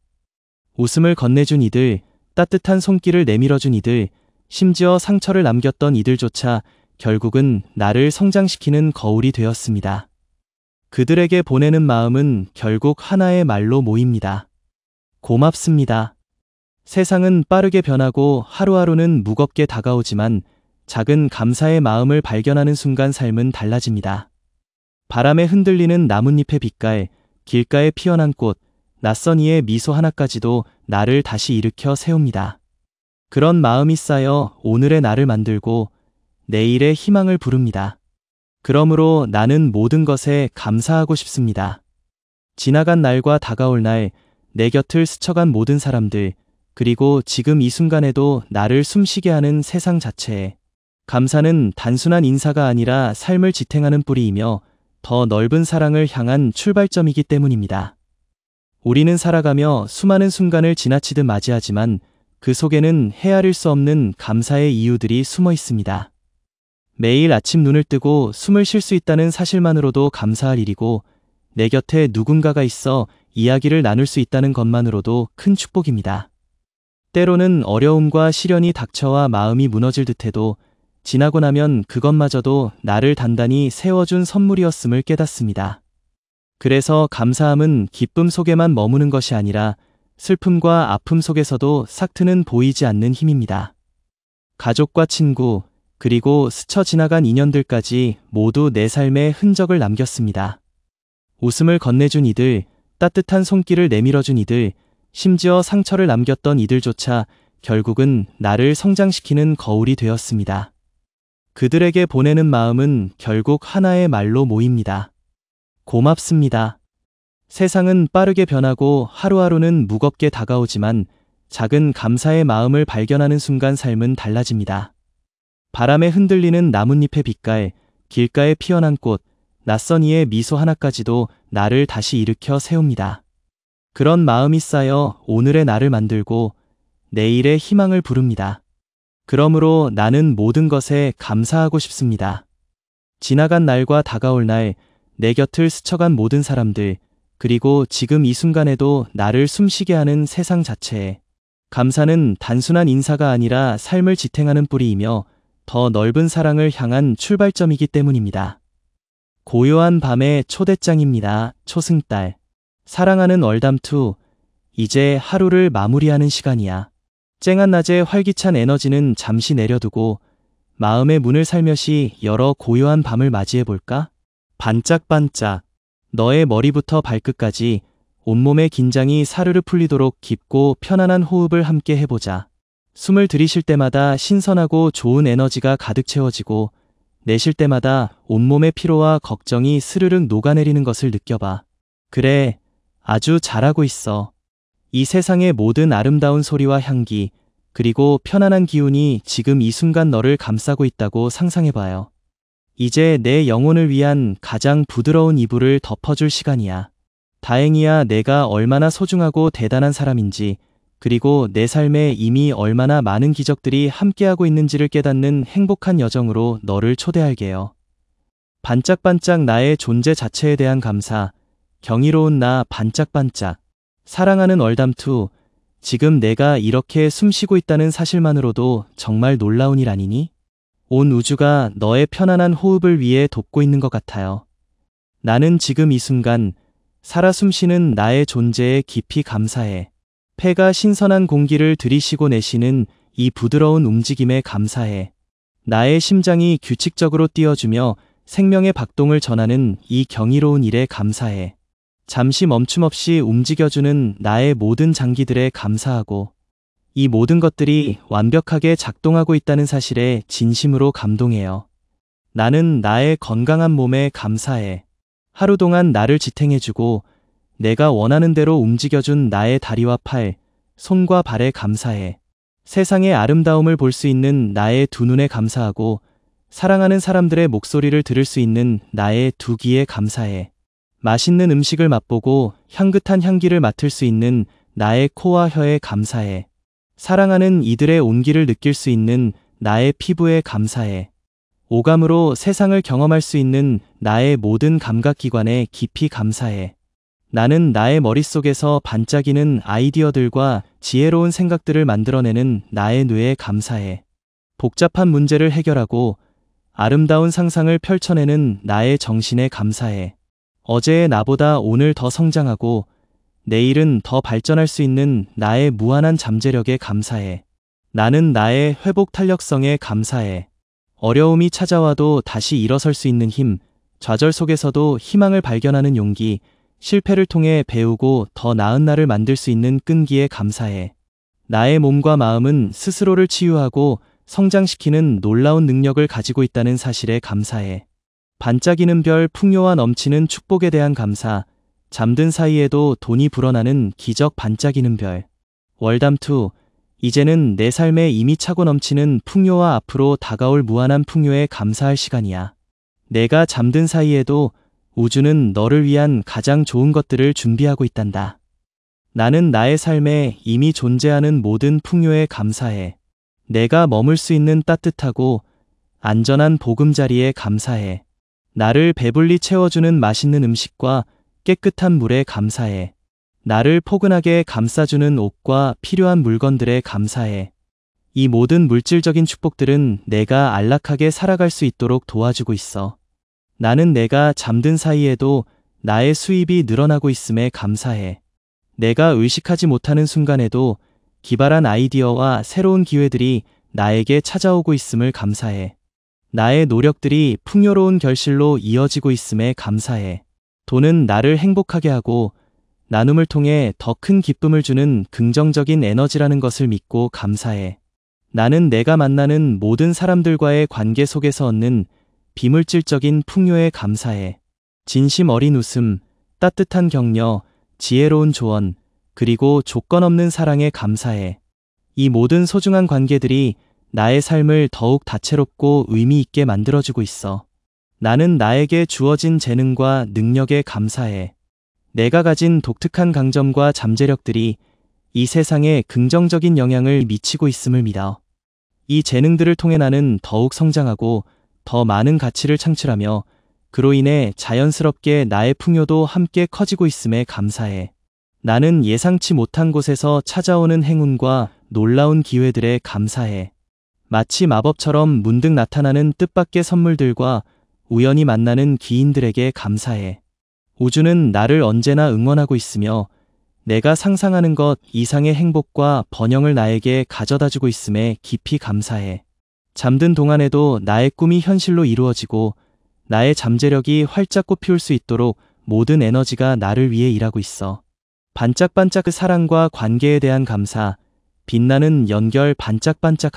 웃음을 건네준 이들, 따뜻한 손길을 내밀어준 이들, 심지어 상처를 남겼던 이들조차 결국은 나를 성장시키는 거울이 되었습니다. 그들에게 보내는 마음은 결국 하나의 말로 모입니다. 고맙습니다. 세상은 빠르게 변하고 하루하루는 무겁게 다가오지만 작은 감사의 마음을 발견하는 순간 삶은 달라집니다. 바람에 흔들리는 나뭇잎의 빛깔, 길가에 피어난 꽃, 낯선 이의 미소 하나까지도 나를 다시 일으켜 세웁니다. 그런 마음이 쌓여 오늘의 나를 만들고 내일의 희망을 부릅니다. 그러므로 나는 모든 것에 감사하고 싶습니다. 지나간 날과 다가올 날, 내 곁을 스쳐간 모든 사람들, 그리고 지금 이 순간에도 나를 숨쉬게 하는 세상 자체에 감사는 단순한 인사가 아니라 삶을 지탱하는 뿌리이며 더 넓은 사랑을 향한 출발점이기 때문입니다. 우리는 살아가며 수많은 순간을 지나치듯 맞이하지만 그 속에는 헤아릴 수 없는 감사의 이유들이 숨어 있습니다. 매일 아침 눈을 뜨고 숨을 쉴 수 있다는 사실만으로도 감사할 일이고 내 곁에 누군가가 있어 이야기를 나눌 수 있다는 것만으로도 큰 축복입니다. 때로는 어려움과 시련이 닥쳐와 마음이 무너질 듯해도 지나고 나면 그것마저도 나를 단단히 세워준 선물이었음을 깨닫습니다. 그래서 감사함은 기쁨 속에만 머무는 것이 아니라 슬픔과 아픔 속에서도 싹트는 보이지 않는 힘입니다. 가족과 친구, 그리고 스쳐 지나간 인연들까지 모두 내 삶에 흔적을 남겼습니다. 웃음을 건네준 이들, 따뜻한 손길을 내밀어준 이들, 심지어 상처를 남겼던 이들조차 결국은 나를 성장시키는 거울이 되었습니다. 그들에게 보내는 마음은 결국 하나의 말로 모입니다. 고맙습니다. 세상은 빠르게 변하고 하루하루는 무겁게 다가오지만 작은 감사의 마음을 발견하는 순간 삶은 달라집니다. 바람에 흔들리는 나뭇잎의 빛깔, 길가에 피어난 꽃, 낯선 이의 미소 하나까지도 나를 다시 일으켜 세웁니다. 그런 마음이 쌓여 오늘의 나를 만들고 내일의 희망을 부릅니다. 그러므로 나는 모든 것에 감사하고 싶습니다. 지나간 날과 다가올 날, 내 곁을 스쳐간 모든 사람들, 그리고 지금 이 순간에도 나를 숨쉬게 하는 세상 자체에 감사는 단순한 인사가 아니라 삶을 지탱하는 뿌리이며 더 넓은 사랑을 향한 출발점이기 때문입니다. 고요한 밤의 초대장입니다. 초승달. 사랑하는 월담2, 이제 하루를 마무리하는 시간이야. 쨍한 낮의 활기찬 에너지는 잠시 내려두고 마음의 문을 살며시 열어 고요한 밤을 맞이해볼까? 반짝반짝. 너의 머리부터 발끝까지 온몸의 긴장이 사르르 풀리도록 깊고 편안한 호흡을 함께 해보자. 숨을 들이쉴 때마다 신선하고 좋은 에너지가 가득 채워지고 내쉴 때마다 온몸의 피로와 걱정이 스르륵 녹아내리는 것을 느껴봐. 그래, 아주 잘하고 있어. 이 세상의 모든 아름다운 소리와 향기, 그리고 편안한 기운이 지금 이 순간 너를 감싸고 있다고 상상해봐요. 이제 내 영혼을 위한 가장 부드러운 이불을 덮어줄 시간이야. 다행이야 내가 얼마나 소중하고 대단한 사람인지, 그리고 내 삶에 이미 얼마나 많은 기적들이 함께하고 있는지를 깨닫는 행복한 여정으로 너를 초대할게요. 반짝반짝 나의 존재 자체에 대한 감사, 경이로운 나 반짝반짝. 사랑하는 월담2, 지금 내가 이렇게 숨쉬고 있다는 사실만으로도 정말 놀라운 일 아니니? 온 우주가 너의 편안한 호흡을 위해 돕고 있는 것 같아요. 나는 지금 이 순간 살아 숨쉬는 나의 존재에 깊이 감사해. 폐가 신선한 공기를 들이쉬고 내쉬는 이 부드러운 움직임에 감사해. 나의 심장이 규칙적으로 뛰어주며 생명의 박동을 전하는 이 경이로운 일에 감사해. 잠시 멈춤없이 움직여주는 나의 모든 장기들에 감사하고, 이 모든 것들이 완벽하게 작동하고 있다는 사실에 진심으로 감동해요. 나는 나의 건강한 몸에 감사해. 하루 동안 나를 지탱해주고 내가 원하는 대로 움직여준 나의 다리와 팔, 손과 발에 감사해. 세상의 아름다움을 볼 수 있는 나의 두 눈에 감사하고, 사랑하는 사람들의 목소리를 들을 수 있는 나의 두 귀에 감사해. 맛있는 음식을 맛보고 향긋한 향기를 맡을 수 있는 나의 코와 혀에 감사해. 사랑하는 이들의 온기를 느낄 수 있는 나의 피부에 감사해. 오감으로 세상을 경험할 수 있는 나의 모든 감각기관에 깊이 감사해. 나는 나의 머릿속에서 반짝이는 아이디어들과 지혜로운 생각들을 만들어내는 나의 뇌에 감사해. 복잡한 문제를 해결하고 아름다운 상상을 펼쳐내는 나의 정신에 감사해. 어제의 나보다 오늘 더 성장하고 내일은 더 발전할 수 있는 나의 무한한 잠재력에 감사해. 나는 나의 회복 탄력성에 감사해. 어려움이 찾아와도 다시 일어설 수 있는 힘, 좌절 속에서도 희망을 발견하는 용기, 실패를 통해 배우고 더 나은 나를 만들 수 있는 끈기에 감사해. 나의 몸과 마음은 스스로를 치유하고 성장시키는 놀라운 능력을 가지고 있다는 사실에 감사해. 반짝이는 별, 풍요와 넘치는 축복에 대한 감사, 잠든 사이에도 돈이 불어나는 기적 반짝이는 별. 월담2, 이제는 내 삶에 이미 차고 넘치는 풍요와 앞으로 다가올 무한한 풍요에 감사할 시간이야. 내가 잠든 사이에도 우주는 너를 위한 가장 좋은 것들을 준비하고 있단다. 나는 나의 삶에 이미 존재하는 모든 풍요에 감사해. 내가 머물 수 있는 따뜻하고 안전한 보금자리에 감사해. 나를 배불리 채워주는 맛있는 음식과 깨끗한 물에 감사해. 나를 포근하게 감싸주는 옷과 필요한 물건들에 감사해. 이 모든 물질적인 축복들은 내가 안락하게 살아갈 수 있도록 도와주고 있어. 나는 내가 잠든 사이에도 나의 수입이 늘어나고 있음에 감사해. 내가 의식하지 못하는 순간에도 기발한 아이디어와 새로운 기회들이 나에게 찾아오고 있음을 감사해. 나의 노력들이 풍요로운 결실로 이어지고 있음에 감사해. 돈은 나를 행복하게 하고 나눔을 통해 더 큰 기쁨을 주는 긍정적인 에너지라는 것을 믿고 감사해. 나는 내가 만나는 모든 사람들과의 관계 속에서 얻는 비물질적인 풍요에 감사해. 진심 어린 웃음, 따뜻한 격려, 지혜로운 조언, 그리고 조건 없는 사랑에 감사해. 이 모든 소중한 관계들이 나의 삶을 더욱 다채롭고 의미 있게 만들어주고 있어. 나는 나에게 주어진 재능과 능력에 감사해. 내가 가진 독특한 강점과 잠재력들이 이 세상에 긍정적인 영향을 미치고 있음을 믿어. 이 재능들을 통해 나는 더욱 성장하고 더 많은 가치를 창출하며 그로 인해 자연스럽게 나의 풍요도 함께 커지고 있음에 감사해. 나는 예상치 못한 곳에서 찾아오는 행운과 놀라운 기회들에 감사해. 마치 마법처럼 문득 나타나는 뜻밖의 선물들과 우연히 만나는 기인들에게 감사해. 우주는 나를 언제나 응원하고 있으며 내가 상상하는 것 이상의 행복과 번영을 나에게 가져다주고 있음에 깊이 감사해. 잠든 동안에도 나의 꿈이 현실로 이루어지고 나의 잠재력이 활짝 꽃피울 수 있도록 모든 에너지가 나를 위해 일하고 있어. 반짝반짝 그 사랑과 관계에 대한 감사, 빛나는 연결 반짝반짝.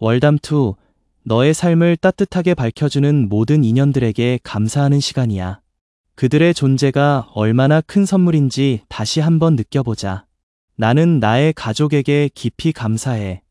월담2, 너의 삶을 따뜻하게 밝혀주는 모든 인연들에게 감사하는 시간이야. 그들의 존재가 얼마나 큰 선물인지 다시 한번 느껴보자. 나는 나의 가족에게 깊이 감사해.